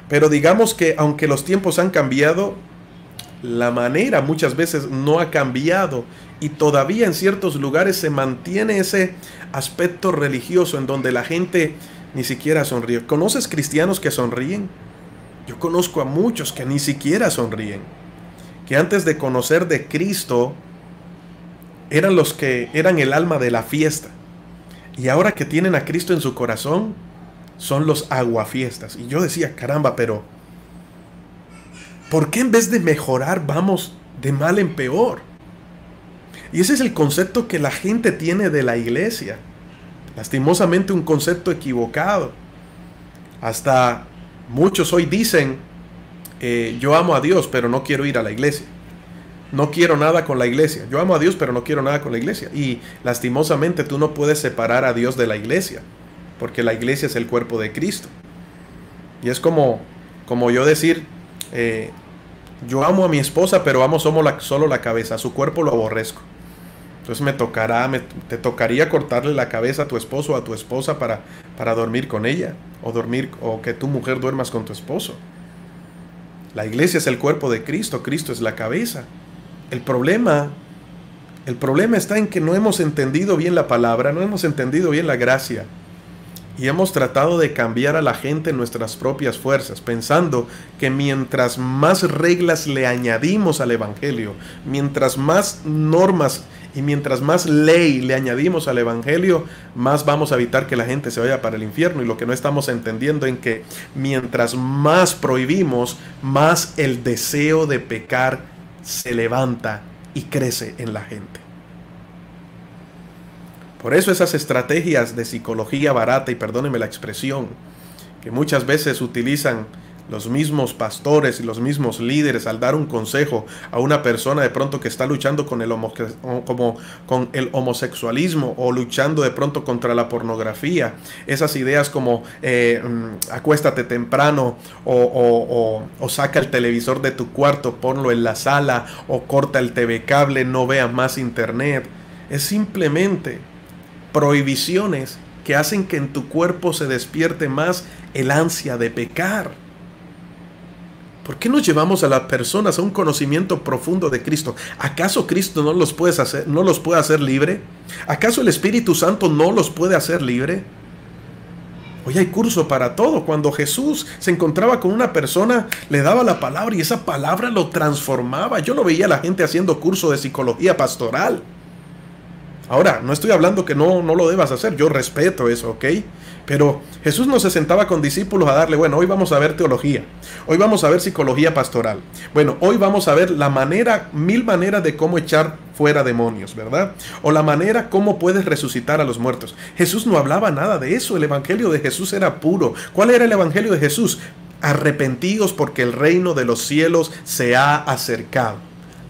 pero digamos que aunque los tiempos han cambiado, la manera muchas veces no ha cambiado y todavía en ciertos lugares se mantiene ese aspecto religioso en donde la gente ni siquiera sonríe. ¿Conoces cristianos que sonríen? Yo conozco a muchos que ni siquiera sonríen, que antes de conocer de Cristo eran los que eran el alma de la fiesta y ahora que tienen a Cristo en su corazón son los aguafiestas. Y yo decía, caramba, pero ¿por qué en vez de mejorar vamos de mal en peor? Y ese es el concepto que la gente tiene de la iglesia. Lastimosamente un concepto equivocado. Hasta muchos hoy dicen, yo amo a Dios, pero no quiero ir a la iglesia. No quiero nada con la iglesia. Yo amo a Dios, pero no quiero nada con la iglesia. Y lastimosamente tú no puedes separar a Dios de la iglesia, porque la iglesia es el cuerpo de Cristo. Y es como yo decir, yo amo a mi esposa, pero amo solo la cabeza, a su cuerpo lo aborrezco. Entonces te tocaría cortarle la cabeza a tu esposo o a tu esposa para dormir con ella, o que tu mujer duermas con tu esposo. La iglesia es el cuerpo de Cristo, Cristo es la cabeza. El problema está en que no hemos entendido bien la palabra, no hemos entendido bien la gracia. Y hemos tratado de cambiar a la gente en nuestras propias fuerzas, pensando que mientras más reglas le añadimos al evangelio, mientras más normas y mientras más ley le añadimos al evangelio, más vamos a evitar que la gente se vaya para el infierno. Y lo que no estamos entendiendo es que mientras más prohibimos, más el deseo de pecar se levanta y crece en la gente. Por eso esas estrategias de psicología barata, y perdónenme la expresión, que muchas veces utilizan los mismos pastores y los mismos líderes al dar un consejo a una persona de pronto que está luchando con el homosexualismo o luchando de pronto contra la pornografía. Esas ideas como acuéstate temprano o saca el televisor de tu cuarto, ponlo en la sala o corta el TV cable, no veas más internet. Es simplemente prohibiciones que hacen que en tu cuerpo se despierte más el ansia de pecar. ¿Por qué nos llevamos a las personas a un conocimiento profundo de Cristo? ¿Acaso Cristo no los puede hacer libre? ¿Acaso el Espíritu Santo no los puede hacer libre? Hoy hay curso para todo. Cuando Jesús se encontraba con una persona, le daba la palabra y esa palabra lo transformaba. Yo no veía a la gente haciendo curso de psicología pastoral. Ahora, no estoy hablando que no lo debas hacer, yo respeto eso, ¿ok? Pero Jesús no se sentaba con discípulos a darle, bueno, hoy vamos a ver teología, hoy vamos a ver psicología pastoral, bueno, hoy vamos a ver mil maneras de cómo echar fuera demonios, ¿verdad? O la manera cómo puedes resucitar a los muertos. Jesús no hablaba nada de eso, el evangelio de Jesús era puro. ¿Cuál era el evangelio de Jesús? Arrepentidos porque el reino de los cielos se ha acercado.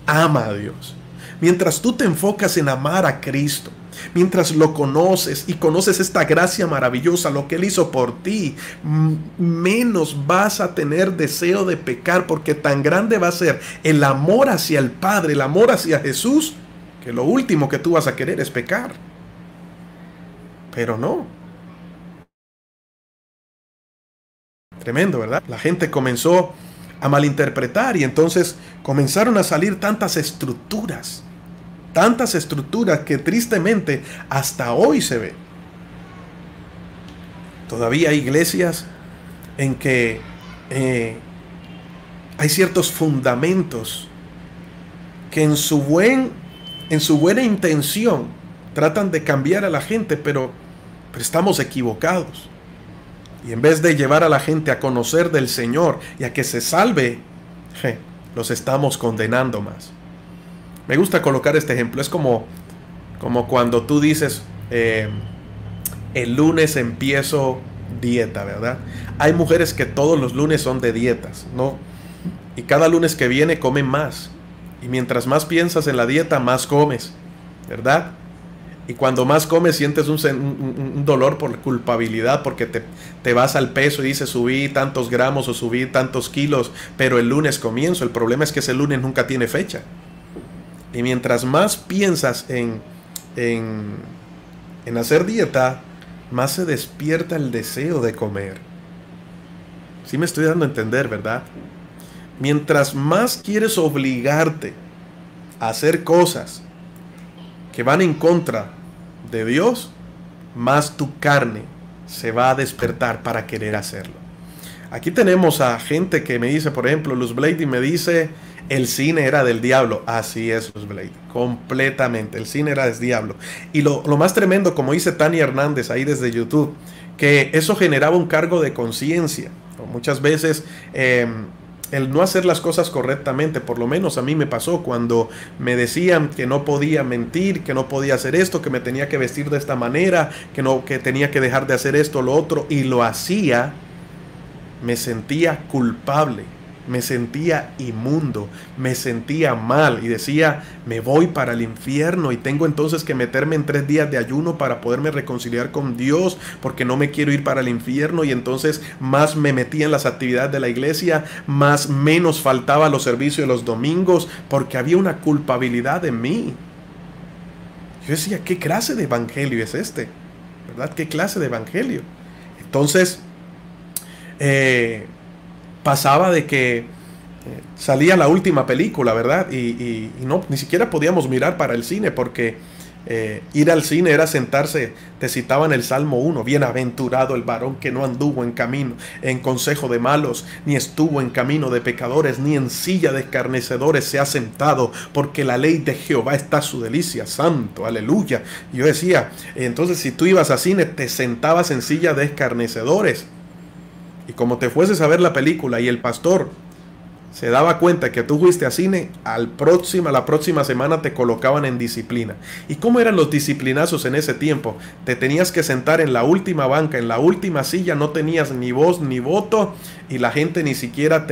Ama a Dios. Mientras tú te enfocas en amar a Cristo, mientras lo conoces y conoces esta gracia maravillosa, lo que Él hizo por ti, menos vas a tener deseo de pecar, porque tan grande va a ser el amor hacia el Padre, el amor hacia Jesús, que lo último que tú vas a querer es pecar. Pero no. Tremendo, ¿verdad? La gente comenzó a malinterpretar y entonces comenzaron a salir tantas estructuras que tristemente hasta hoy se ven. Todavía hay iglesias en que hay ciertos fundamentos que en su buena intención tratan de cambiar a la gente, pero estamos equivocados. Y en vez de llevar a la gente a conocer del Señor y a que se salve, los estamos condenando más. Me gusta colocar este ejemplo. Es como cuando tú dices, el lunes empiezo dieta, ¿verdad? Hay mujeres que todos los lunes son de dietas, ¿no? Y cada lunes que viene comen más. Y mientras más piensas en la dieta, más comes, ¿verdad? Y cuando más comes sientes un dolor por culpabilidad porque te vas al peso y dices subí tantos gramos o subí tantos kilos, pero el lunes comienzo. El problema es que ese lunes nunca tiene fecha. Y mientras más piensas en hacer dieta, más se despierta el deseo de comer. Sí me estoy dando a entender, ¿verdad? Mientras más quieres obligarte a hacer cosas que van en contra de Dios, más tu carne se va a despertar para querer hacerlo. Aquí tenemos a gente que me dice, por ejemplo, Luz Blady me dice, el cine era del diablo. Así es, Luz Blady, completamente, el cine era del diablo. Y lo más tremendo, como dice Tania Hernández ahí desde YouTube, que eso generaba un cargo de conciencia. Muchas veces el no hacer las cosas correctamente, por lo menos a mí me pasó cuando me decían que no podía mentir, que no podía hacer esto, que me tenía que vestir de esta manera, que tenía que dejar de hacer esto o lo otro, y lo hacía, me sentía culpable, me sentía inmundo, me sentía mal y decía, me voy para el infierno y tengo entonces que meterme en 3 días de ayuno para poderme reconciliar con Dios porque no me quiero ir para el infierno. Y entonces más me metía en las actividades de la iglesia, menos faltaba a los servicios de los domingos porque había una culpabilidad en mí. Yo decía, ¿qué clase de evangelio es este? ¿Verdad? ¿Qué clase de evangelio? Entonces pasaba de que salía la última película, ¿verdad? Y no, ni siquiera podíamos mirar para el cine porque ir al cine era sentarse. Te citaban el Salmo 1, bienaventurado el varón que no anduvo en consejo de malos, ni estuvo en camino de pecadores, ni en silla de escarnecedores se ha sentado, porque la ley de Jehová está su delicia. Santo, aleluya. Y yo decía, entonces si tú ibas a cine te sentabas en silla de escarnecedores. Y como te fueses a ver la película y el pastor se daba cuenta que tú fuiste a cine, la próxima semana te colocaban en disciplina. ¿Y cómo eran los disciplinazos en ese tiempo? Te tenías que sentar en la última banca, en la última silla, no tenías ni voz ni voto y la gente ni siquiera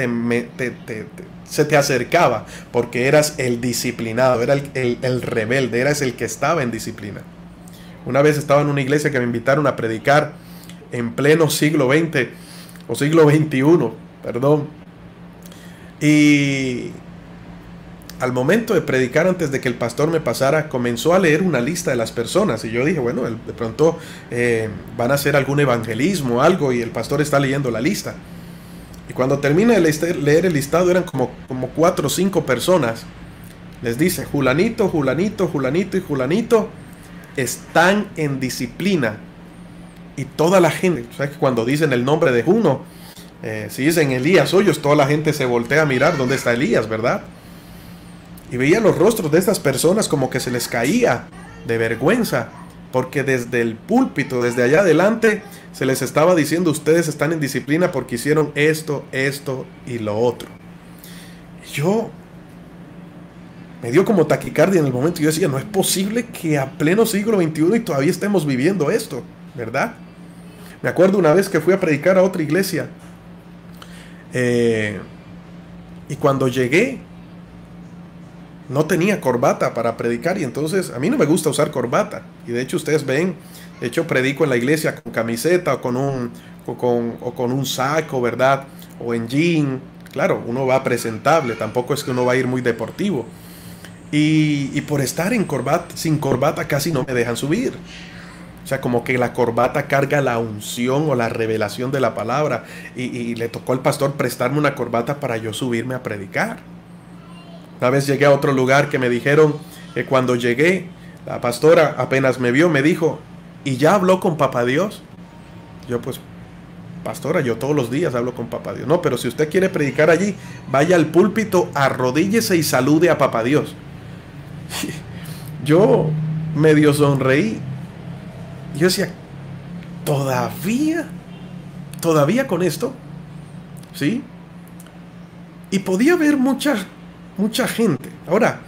se te acercaba porque eras el disciplinado, era el rebelde, eras el que estaba en disciplina. Una vez estaba en una iglesia que me invitaron a predicar en pleno siglo XX o siglo XXI, perdón. Y al momento de predicar, antes de que el pastor me pasara, comenzó a leer una lista de las personas. Y yo dije, bueno, de pronto van a hacer algún evangelismo o algo, y el pastor está leyendo la lista. Y cuando termina de leer el listado, eran como 4 o 5 personas. Les dice, Julanito, Julanito, Julanito y Julanito están en disciplina. Y toda la gente, o sea, que cuando dicen el nombre de uno, si dicen Elías Hoyos, toda la gente se voltea a mirar dónde está Elías, ¿verdad? Y veía los rostros de estas personas como que se les caía de vergüenza, porque desde el púlpito, desde allá adelante, se les estaba diciendo, ustedes están en disciplina porque hicieron esto, esto y lo otro. Y yo me dio como taquicardia en el momento. Yo decía, no es posible que a pleno siglo XXI y todavía estemos viviendo esto, ¿verdad? Me acuerdo una vez que fui a predicar a otra iglesia. Y cuando llegué no tenía corbata para predicar, y entonces a mí no me gusta usar corbata, y de hecho ustedes ven, de hecho predico en la iglesia con camiseta o con un saco, ¿verdad? O en jean. Claro, uno va presentable, tampoco es que uno va a ir muy deportivo, y por estar sin corbata casi no me dejan subir. O sea, como que la corbata carga la unción o la revelación de la palabra. Y le tocó al pastor prestarme una corbata para yo subirme a predicar. Una vez llegué a otro lugar que me dijeron que cuando llegué, la pastora apenas me vio, me dijo, ¿y ya habló con Papá Dios? Yo pues, pastora, yo todos los días hablo con Papá Dios. No, pero si usted quiere predicar allí, vaya al púlpito, arrodíllese y salude a Papá Dios. Yo medio sonreí. Yo decía, ¿todavía con esto? ¿Sí? Y podía haber mucha gente. Ahora,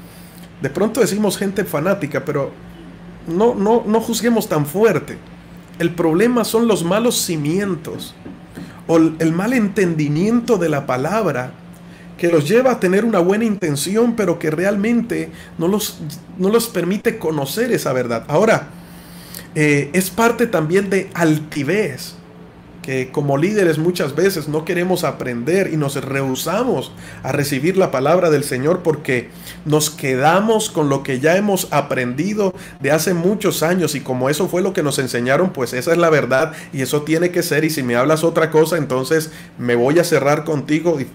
de pronto decimos gente fanática, pero no juzguemos tan fuerte. El problema son los malos cimientos o el mal entendimiento de la palabra, que los lleva a tener una buena intención, pero que realmente no los permite conocer esa verdad. Ahora, es parte también de altivez, que como líderes muchas veces no queremos aprender y nos rehusamos a recibir la palabra del Señor porque nos quedamos con lo que ya hemos aprendido de hace muchos años, y como eso fue lo que nos enseñaron, pues esa es la verdad y eso tiene que ser, y si me hablas otra cosa, entonces me voy a cerrar contigo y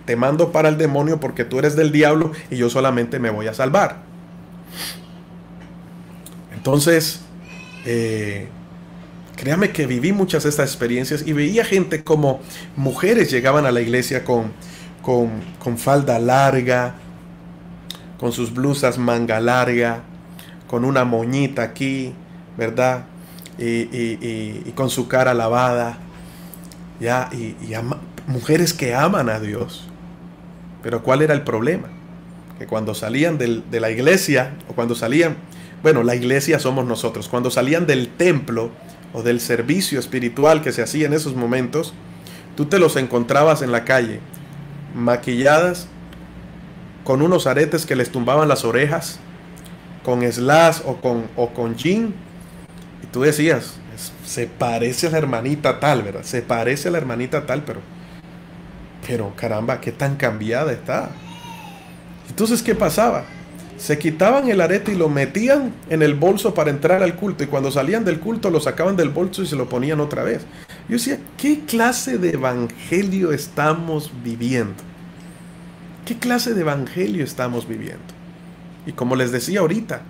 te mando para el demonio porque tú eres del diablo y yo solamente me voy a salvar. Entonces, créame que viví muchas de estas experiencias y veía gente como mujeres llegaban a la iglesia con falda larga, con sus blusas manga larga, con una moñita aquí, ¿verdad? Y con su cara lavada, ¿ya? Mujeres que aman a Dios. Pero ¿cuál era el problema? Que cuando salían de la iglesia, o cuando salían, bueno, la iglesia somos nosotros, cuando salían del templo o del servicio espiritual que se hacía en esos momentos, tú te los encontrabas en la calle, maquilladas, con unos aretes que les tumbaban las orejas, con slash o con jean, y tú decías, se parece a la hermanita tal, ¿verdad? Se parece a la hermanita tal, pero caramba, qué tan cambiada está. Entonces, ¿qué pasaba? Se quitaban el arete y lo metían en el bolso para entrar al culto, y cuando salían del culto lo sacaban del bolso y se lo ponían otra vez. Yo decía, ¿qué clase de evangelio estamos viviendo? ¿Qué clase de evangelio estamos viviendo? Y como les decía ahorita,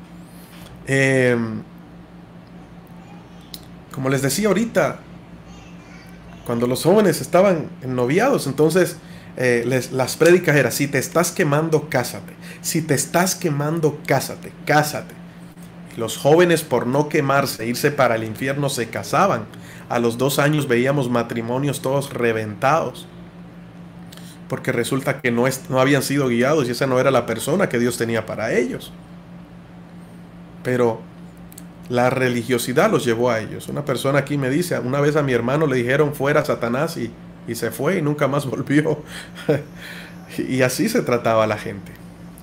cuando los jóvenes estaban noviados, entonces las prédicas eran, si te estás quemando, cásate. Si te estás quemando, cásate, cásate. Y los jóvenes, por no quemarse, irse para el infierno, se casaban. A los 2 años veíamos matrimonios todos reventados. porque resulta que no habían sido guiados y esa no era la persona que Dios tenía para ellos. Pero la religiosidad los llevó a ellos. Una persona aquí me dice, una vez a mi hermano le dijeron fuera Satanás y se fue y nunca más volvió. Y así se trataba a la gente.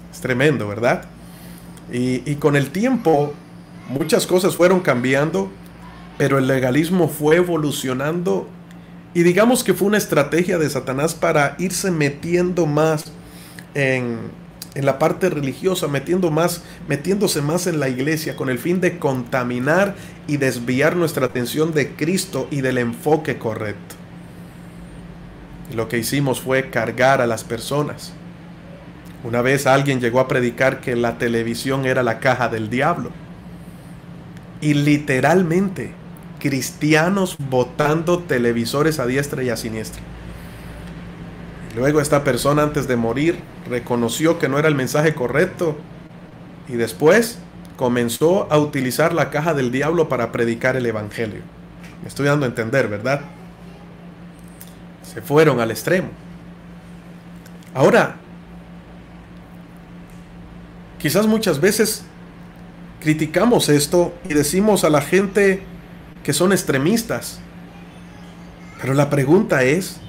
Es tremendo, ¿verdad? Y con el tiempo muchas cosas fueron cambiando, pero el legalismo fue evolucionando y digamos que fue una estrategia de Satanás para irse metiendo más en la parte religiosa, metiéndose más en la iglesia con el fin de contaminar y desviar nuestra atención de Cristo y del enfoque correcto. Y lo que hicimos fue cargar a las personas. Una vez alguien llegó a predicar que la televisión era la caja del diablo. Y literalmente, cristianos botando televisores a diestra y a siniestra. Luego esta persona antes de morir reconoció que no era el mensaje correcto y después comenzó a utilizar la caja del diablo para predicar el evangelio. Me estoy dando a entender, ¿verdad? Se fueron al extremo. Ahora, quizás muchas veces criticamos esto y decimos a la gente que son extremistas. Pero la pregunta es,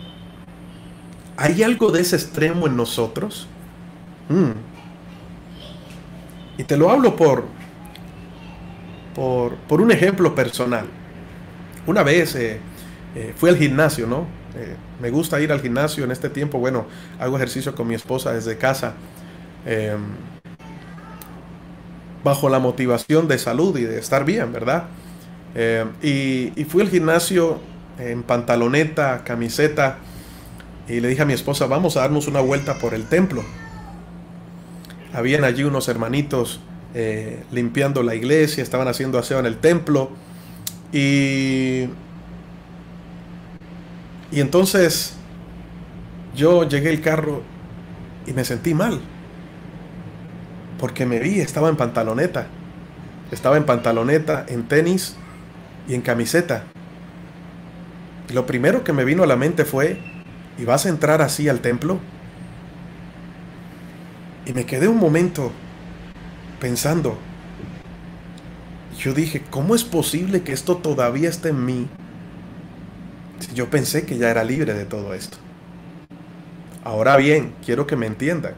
¿hay algo de ese extremo en nosotros? Y te lo hablo por un ejemplo personal. Una vez fui al gimnasio, ¿no? Me gusta ir al gimnasio en este tiempo. Bueno, hago ejercicio con mi esposa desde casa. Bajo la motivación de salud y de estar bien, ¿verdad? Y fui al gimnasio en pantaloneta, camiseta, y le dije a mi esposa, vamos a darnos una vuelta por el templo. Habían allí unos hermanitos limpiando la iglesia, estaban haciendo aseo en el templo, y entonces yo llegué al carro y me sentí mal, porque me vi, estaba en pantaloneta, en tenis y en camiseta. Y lo primero que me vino a la mente fue, ¿y vas a entrar así al templo? Y me quedé un momento pensando. Yo dije, ¿cómo es posible que esto todavía esté en mí? Si yo pensé que ya era libre de todo esto. Ahora bien, quiero que me entiendan.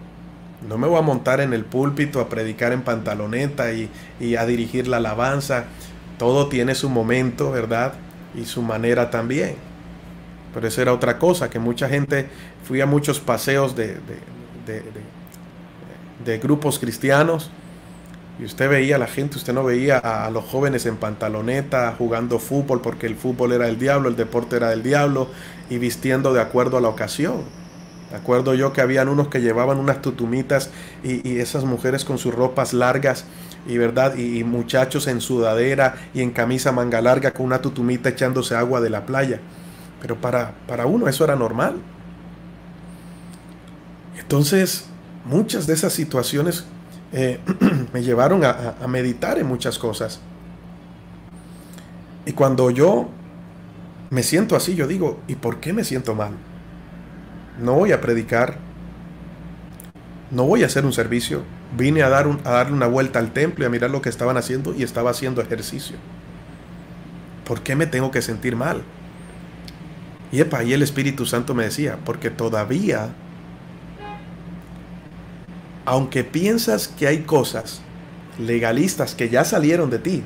No me voy a montar en el púlpito a predicar en pantaloneta y a dirigir la alabanza. Todo tiene su momento, ¿verdad? Y su manera también. Pero esa era otra cosa, que mucha gente, fui a muchos paseos de grupos cristianos y usted veía a la gente, usted no veía a los jóvenes en pantaloneta jugando fútbol porque el fútbol era el diablo, el deporte era del diablo, y vistiendo de acuerdo a la ocasión. Me acuerdo yo que habían unos que llevaban unas tutumitas y esas mujeres con sus ropas largas y verdad, y muchachos en sudadera y en camisa manga larga con una tutumita echándose agua de la playa. Pero para uno eso era normal. Entonces, muchas de esas situaciones me llevaron a meditar en muchas cosas. Y cuando yo me siento así, yo digo, ¿y por qué me siento mal? No voy a predicar, no voy a hacer un servicio. Vine a darle una vuelta al templo y a mirar lo que estaban haciendo y estaba haciendo ejercicio. ¿Por qué me tengo que sentir mal? Y el Espíritu Santo me decía, porque todavía, aunque piensas que hay cosas legalistas que ya salieron de ti,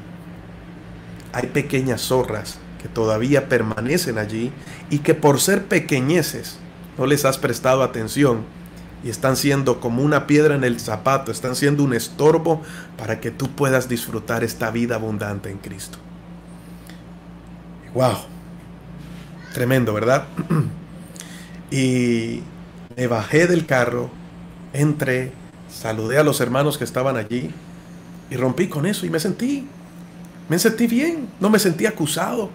hay pequeñas zorras que todavía permanecen allí y que por ser pequeñeces no les has prestado atención y están siendo como una piedra en el zapato, están siendo un estorbo para que tú puedas disfrutar esta vida abundante en Cristo. ¡Wow! Tremendo, ¿verdad? Y me bajé del carro, entré, saludé a los hermanos que estaban allí y rompí con eso y me sentí bien, no me sentí acusado.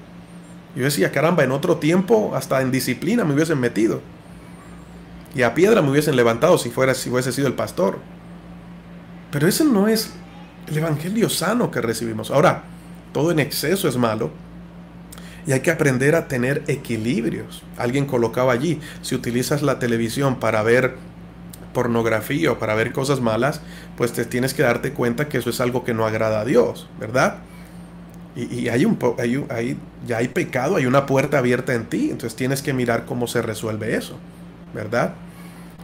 Yo decía, caramba, en otro tiempo hasta en disciplina me hubiesen metido y a piedra me hubiesen levantado si hubiese sido el pastor. Pero ese no es el evangelio sano que recibimos. Ahora, todo en exceso es malo, Y hay que aprender a tener equilibrios. Alguien colocaba allí, si utilizas la televisión para ver pornografía o para ver cosas malas, pues te tienes que darte cuenta que eso es algo que no agrada a Dios, ¿verdad? Y ya hay pecado, hay una puerta abierta en ti, entonces tienes que mirar cómo se resuelve eso, ¿verdad?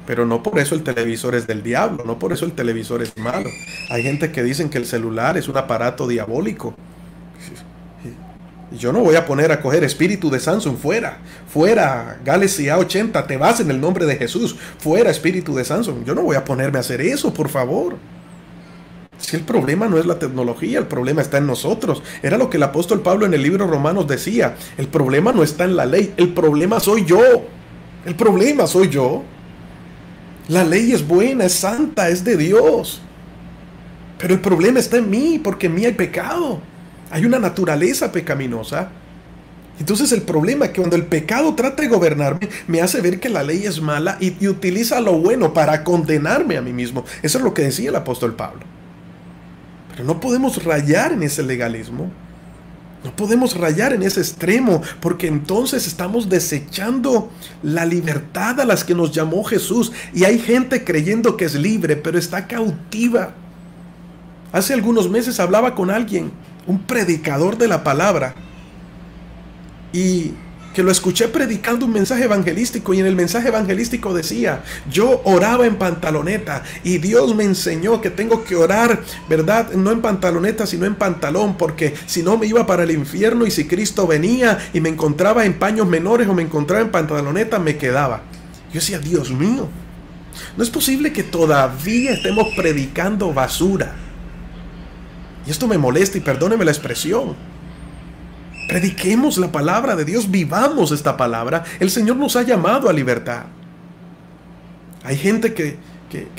Pero no por eso el televisor es del diablo, no por eso el televisor es malo. Hay gente que dicen que el celular es un aparato diabólico. Y yo no voy a poner a coger espíritu de Samsung, fuera, fuera, Galaxy A80, te vas en el nombre de Jesús, fuera espíritu de Samsung. Yo no voy a ponerme a hacer eso, por favor. Si el problema no es la tecnología, el problema está en nosotros. Era lo que el apóstol Pablo en el libro Romanos decía. El problema no está en la ley, el problema soy yo. El problema soy yo. La ley es buena, es santa, es de Dios. Pero el problema está en mí, porque en mí hay pecado. Hay una naturaleza pecaminosa. Entonces el problema es que cuando el pecado trata de gobernarme, me hace ver que la ley es mala y utiliza lo bueno para condenarme a mí mismo. Eso es lo que decía el apóstol Pablo. Pero no podemos rayar en ese legalismo. No podemos rayar en ese extremo, porque entonces estamos desechando la libertad a las que nos llamó Jesús. Y hay gente creyendo que es libre, pero está cautiva. Hace algunos meses hablaba con alguien, un predicador de la palabra, y que lo escuché predicando un mensaje evangelístico, y en el mensaje evangelístico decía: yo oraba en pantaloneta y Dios me enseñó que tengo que orar, ¿verdad? No en pantaloneta sino en pantalón, porque si no me iba para el infierno, y si Cristo venía y me encontraba en paños menores o me encontraba en pantaloneta, me quedaba. Yo decía: Dios mío, no es posible que todavía estemos predicando basura. Y esto me molesta, y perdóneme la expresión. Prediquemos la palabra de Dios, vivamos esta palabra. El Señor nos ha llamado a libertad. Hay gente que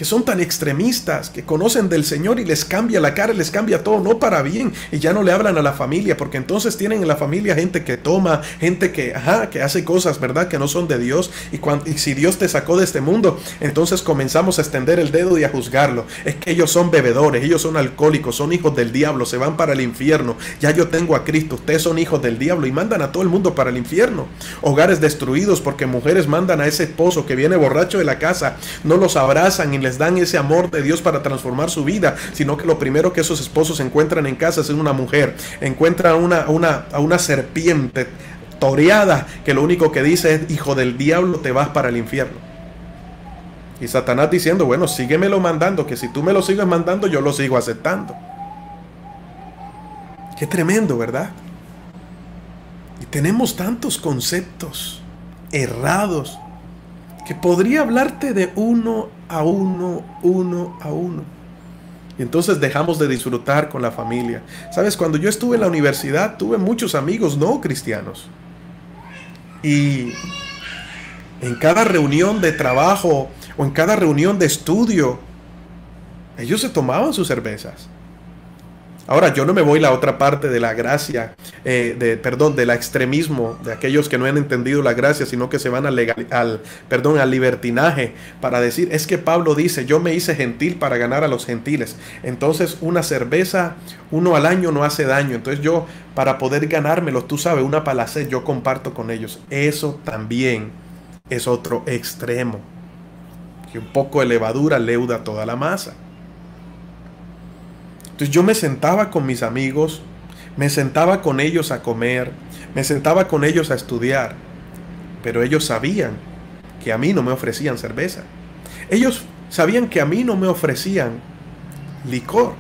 son tan extremistas, que conocen del Señor y les cambia la cara, les cambia todo, no para bien, y ya no le hablan a la familia, porque entonces tienen en la familia gente que toma, gente que hace cosas, ¿verdad?, que no son de Dios, y si Dios te sacó de este mundo, entonces comenzamos a extender el dedo y a juzgarlo. Es que ellos son bebedores, ellos son alcohólicos, son hijos del diablo, se van para el infierno. Ya yo tengo a Cristo, ustedes son hijos del diablo, y mandan a todo el mundo para el infierno. Hogares destruidos porque mujeres mandan a ese esposo que viene borracho de la casa, no los abrazan y les dan ese amor de Dios para transformar su vida, sino que lo primero que esos esposos encuentran en casa es una mujer, encuentran a una serpiente toreada que lo único que dice es: hijo del diablo, te vas para el infierno. Y Satanás diciendo: bueno, síguemelo mandando, que si tú me lo sigues mandando, yo lo sigo aceptando. Qué tremendo, ¿verdad? Y tenemos tantos conceptos errados que podría hablarte de uno a uno. Y entonces dejamos de disfrutar con la familia. Sabes, cuando yo estuve en la universidad, tuve muchos amigos no cristianos. Y en cada reunión de trabajo o en cada reunión de estudio, ellos se tomaban sus cervezas. Ahora, yo no me voy a la otra parte de la gracia, del extremismo, de aquellos que no han entendido la gracia, sino que se van al libertinaje, para decir: es que Pablo dice, yo me hice gentil para ganar a los gentiles. Entonces, una cerveza, uno al año no hace daño. Entonces yo, para poder ganármelo, tú sabes, una palacet, yo comparto con ellos. Eso también es otro extremo. Que un poco de levadura leuda toda la masa. Entonces yo me sentaba con mis amigos, me sentaba con ellos a comer, me sentaba con ellos a estudiar, pero ellos sabían que a mí no me ofrecían cerveza. Ellos sabían que a mí no me ofrecían licor,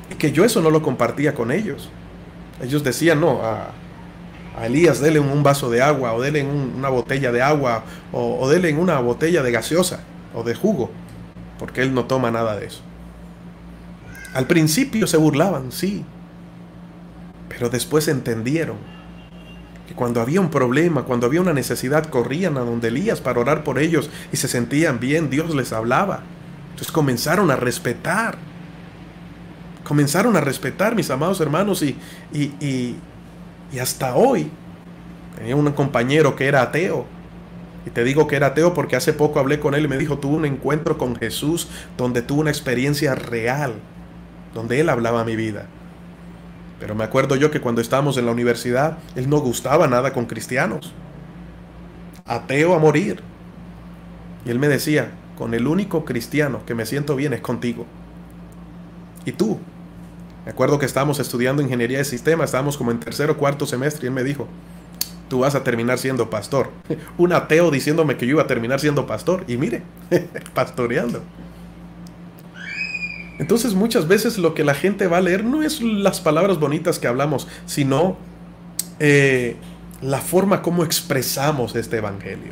y que yo eso no lo compartía con ellos. Ellos decían: no, a Elías dele un vaso de agua, o dele una botella de agua, o dele una botella de gaseosa o de jugo, porque él no toma nada de eso. Al principio se burlaban, sí, pero después entendieron que cuando había un problema, cuando había una necesidad, corrían a donde Elías para orar por ellos y se sentían bien, Dios les hablaba. Entonces comenzaron a respetar, mis amados hermanos, y hasta hoy. Tenía un compañero que era ateo, y te digo que era ateo porque hace poco hablé con él y me dijo: tuve un encuentro con Jesús donde tuve una experiencia real, donde Él hablaba a mi vida. Pero me acuerdo yo que cuando estábamos en la universidad, él no gustaba nada con cristianos. Ateo a morir. Y él me decía, con el único cristiano que me siento bien es contigo. ¿Y tú? Me acuerdo que estábamos estudiando ingeniería de sistemas, estábamos como en tercer o cuarto semestre y él me dijo, tú vas a terminar siendo pastor. Un ateo diciéndome que yo iba a terminar siendo pastor. Y mire, pastoreando. Entonces muchas veces lo que la gente va a leer no es las palabras bonitas que hablamos, sino la forma como expresamos este evangelio.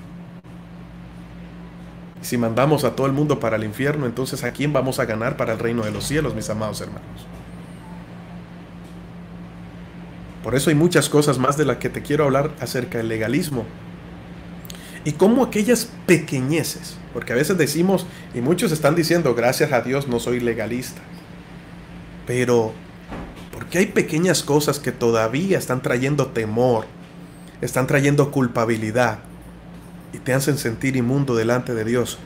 Si mandamos a todo el mundo para el infierno, entonces ¿a quién vamos a ganar para el reino de los cielos, mis amados hermanos? Por eso hay muchas cosas más de las que te quiero hablar acerca del legalismo. Y cómo aquellas pequeñeces, porque a veces decimos, y muchos están diciendo, gracias a Dios no soy legalista. Pero, porque hay pequeñas cosas que todavía están trayendo temor, están trayendo culpabilidad, y te hacen sentir inmundo delante de Dios,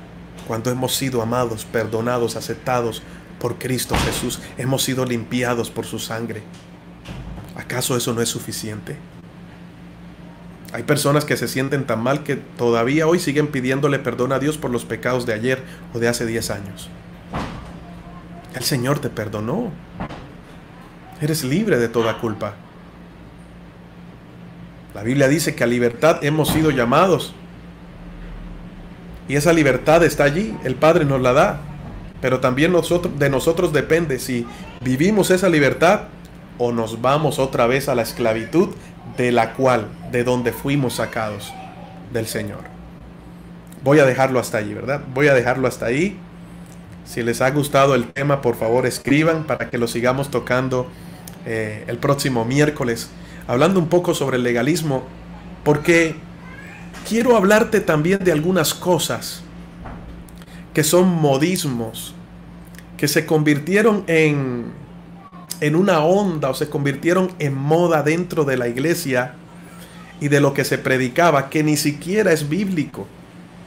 cuando hemos sido amados, perdonados, aceptados por Cristo Jesús, hemos sido limpiados por su sangre. ¿Acaso eso no es suficiente? Hay personas que se sienten tan mal que todavía hoy siguen pidiéndole perdón a Dios por los pecados de ayer o de hace 10 años. El Señor te perdonó. Eres libre de toda culpa. La Biblia dice que a libertad hemos sido llamados. Y esa libertad está allí. El Padre nos la da. Pero también de nosotros depende si vivimos esa libertad o nos vamos otra vez a la esclavitud de donde fuimos sacados del Señor. Voy a dejarlo hasta allí, ¿verdad? Voy a dejarlo hasta ahí. Si les ha gustado el tema, por favor escriban para que lo sigamos tocando el próximo miércoles, hablando un poco sobre el legalismo, porque quiero hablarte también de algunas cosas que son modismos, que se convirtieron en una onda o se convirtieron en moda dentro de la iglesia y de lo que se predicaba, que ni siquiera es bíblico,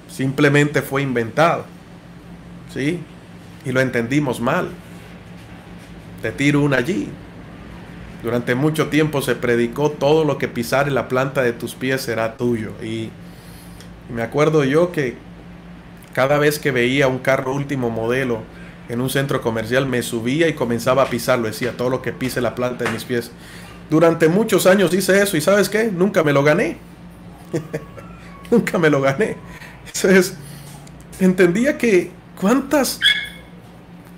simplemente fue inventado, ¿sí? Y lo entendimos mal. Te tiro una allí. Durante mucho tiempo se predicó todo lo que pisare la planta de tus pies será tuyo. Y me acuerdo yo que cada vez que veía un carro último modelo en un centro comercial me subía y comenzaba a pisarlo. Decía, todo lo que pise la planta de mis pies. Durante muchos años hice eso y ¿sabes qué? Nunca me lo gané. Nunca me lo gané. Entonces, entendía que cuántas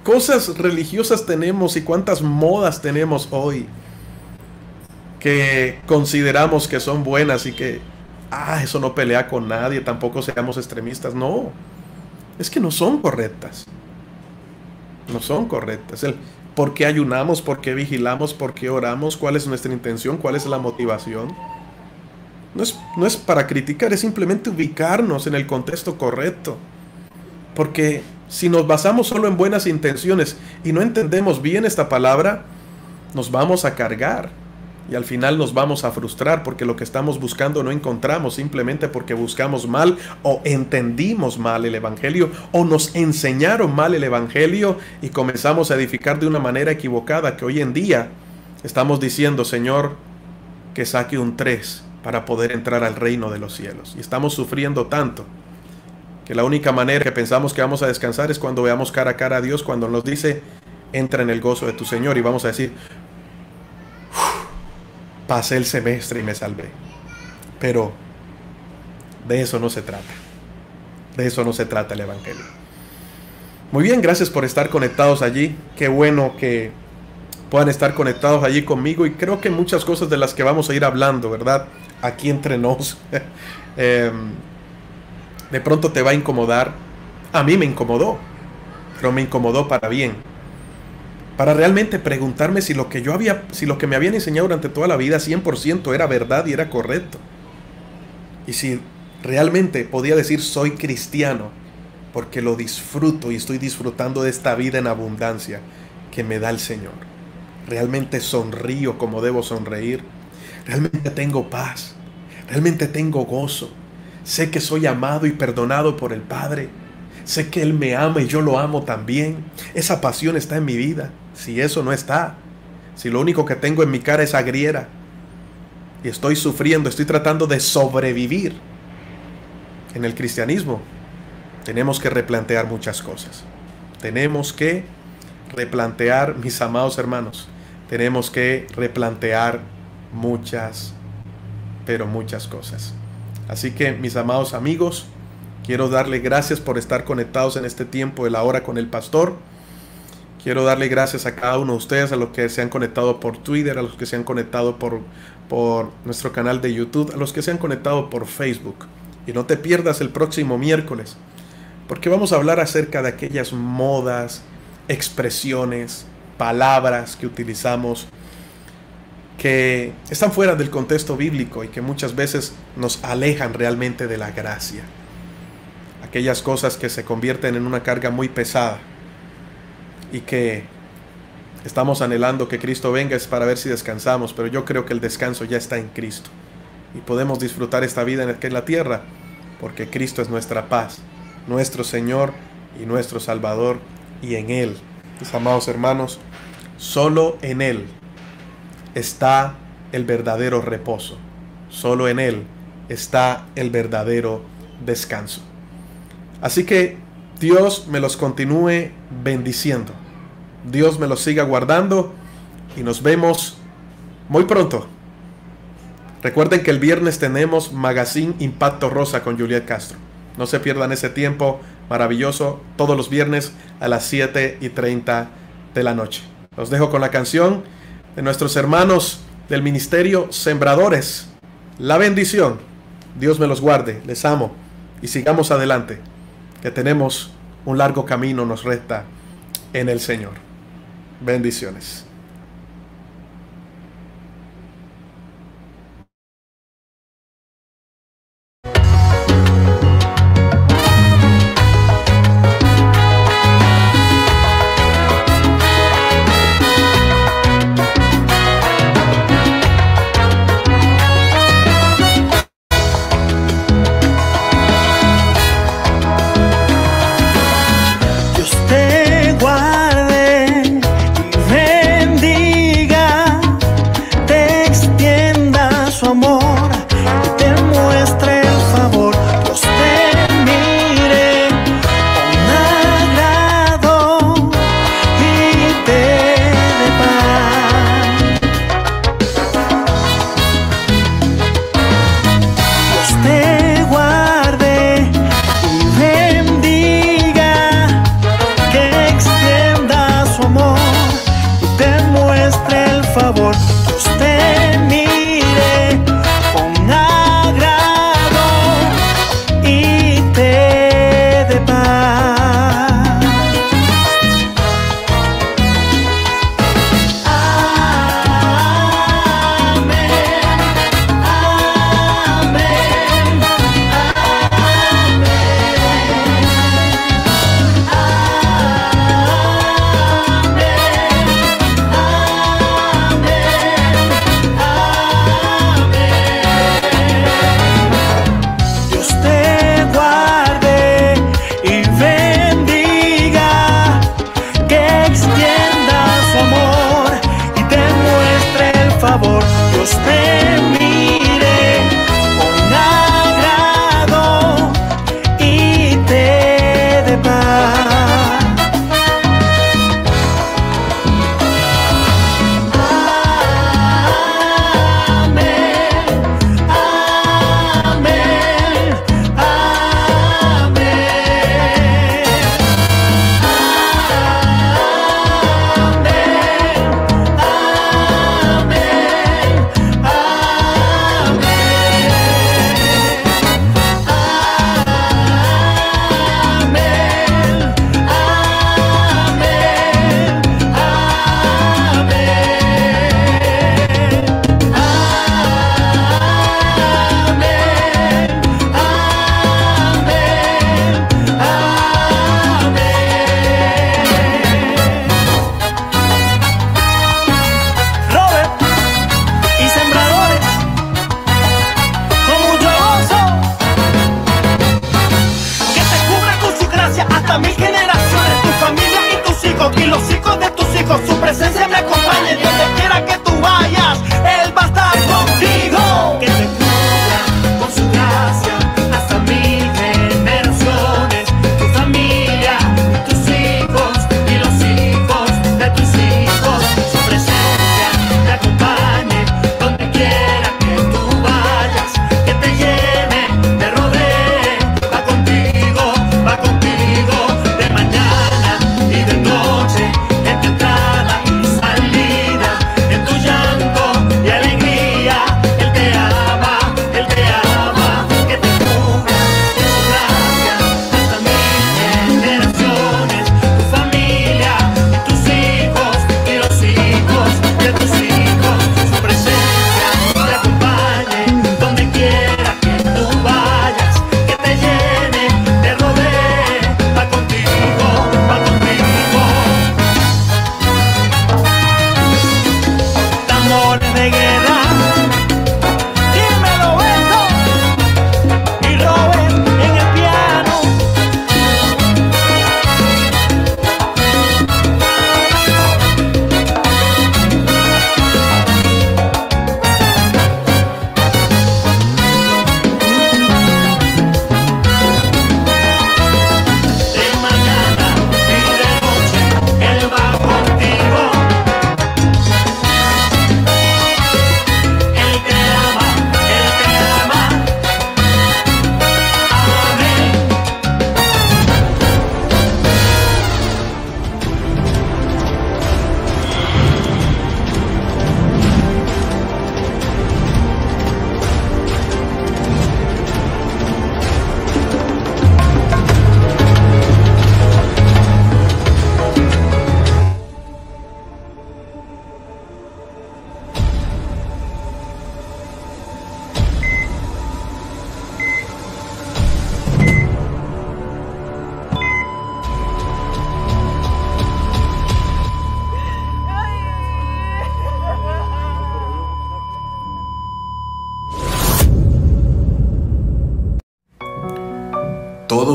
cosas religiosas tenemos y cuántas modas tenemos hoy que consideramos que son buenas y que, eso no pelea con nadie, tampoco seamos extremistas. No, es que no son correctas. No son correctas. ¿Por qué ayunamos? ¿Por qué vigilamos? ¿Por qué oramos? ¿Cuál es nuestra intención? ¿Cuál es la motivación? No es para criticar, es simplemente ubicarnos en el contexto correcto. Porque si nos basamos solo en buenas intenciones y no entendemos bien esta palabra, nos vamos a cargar y al final nos vamos a frustrar porque lo que estamos buscando no encontramos, simplemente porque buscamos mal o entendimos mal el evangelio o nos enseñaron mal el evangelio y comenzamos a edificar de una manera equivocada, que hoy en día estamos diciendo, Señor, que saque un 3 para poder entrar al reino de los cielos, y estamos sufriendo tanto que la única manera que pensamos que vamos a descansar es cuando veamos cara a cara a Dios, cuando nos dice, entra en el gozo de tu Señor, y vamos a decir, pasé el semestre y me salvé. Pero de eso no se trata. De eso no se trata el evangelio. Muy bien, gracias por estar conectados allí. Qué bueno que puedan estar conectados allí conmigo, y creo que muchas cosas de las que vamos a ir hablando, ¿verdad? Aquí entre nos. De pronto te va a incomodar. A mí me incomodó, pero me incomodó para bien. Para realmente preguntarme si lo que me habían enseñado durante toda la vida 100% era verdad y era correcto. Y si realmente podía decir soy cristiano porque lo disfruto y estoy disfrutando de esta vida en abundancia que me da el Señor. Realmente sonrío como debo sonreír. Realmente tengo paz. Realmente tengo gozo. Sé que soy amado y perdonado por el Padre. Sé que Él me ama y yo lo amo también. Esa pasión está en mi vida. Si eso no está, si lo único que tengo en mi cara es agriera y estoy sufriendo, estoy tratando de sobrevivir en el cristianismo, tenemos que replantear muchas cosas. Tenemos que replantear, mis amados hermanos, tenemos que replantear muchas, pero muchas cosas. Así que, mis amados amigos, quiero darle gracias por estar conectados en este tiempo de la hora con el pastor. Quiero darle gracias a cada uno de ustedes, a los que se han conectado por Twitter, a los que se han conectado por nuestro canal de YouTube, a los que se han conectado por Facebook. Y no te pierdas el próximo miércoles, porque vamos a hablar acerca de aquellas modas, expresiones, palabras que utilizamos que están fuera del contexto bíblico y que muchas veces nos alejan realmente de la gracia. Aquellas cosas que se convierten en una carga muy pesada y que estamos anhelando que Cristo venga es para ver si descansamos, pero yo creo que el descanso ya está en Cristo y podemos disfrutar esta vida en la tierra porque Cristo es nuestra paz, nuestro Señor y nuestro Salvador, y en Él, mis amados hermanos, solo en Él está el verdadero reposo, solo en Él está el verdadero descanso. Así que Dios me los continúe bendiciendo, Dios me los siga guardando y nos vemos muy pronto. Recuerden que el viernes tenemos Magazine Impacto Rosa con Juliet Castro. No se pierdan ese tiempo maravilloso todos los viernes a las 7:30 de la noche. Los dejo con la canción de nuestros hermanos del ministerio Sembradores. La bendición. Dios me los guarde. Les amo. Y sigamos adelante, que tenemos un largo camino nos resta en el Señor. Bendiciones. Dios te guarde y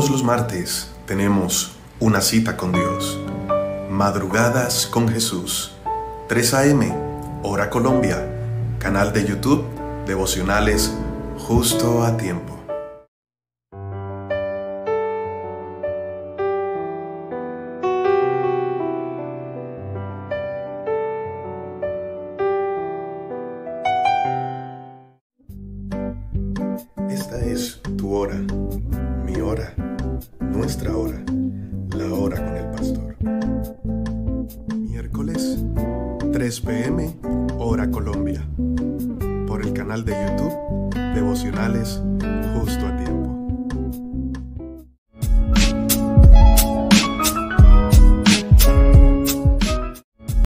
Todos los martes tenemos una cita con Dios. Madrugadas con Jesús. 3 a.m. Hora Colombia. Canal de YouTube, Devocionales Justo a Tiempo. Esta es tu hora, mi hora, nuestra hora, la hora con el pastor. Miércoles, 3 p.m., hora Colombia. Por el canal de YouTube, Devocionales Justo a Tiempo.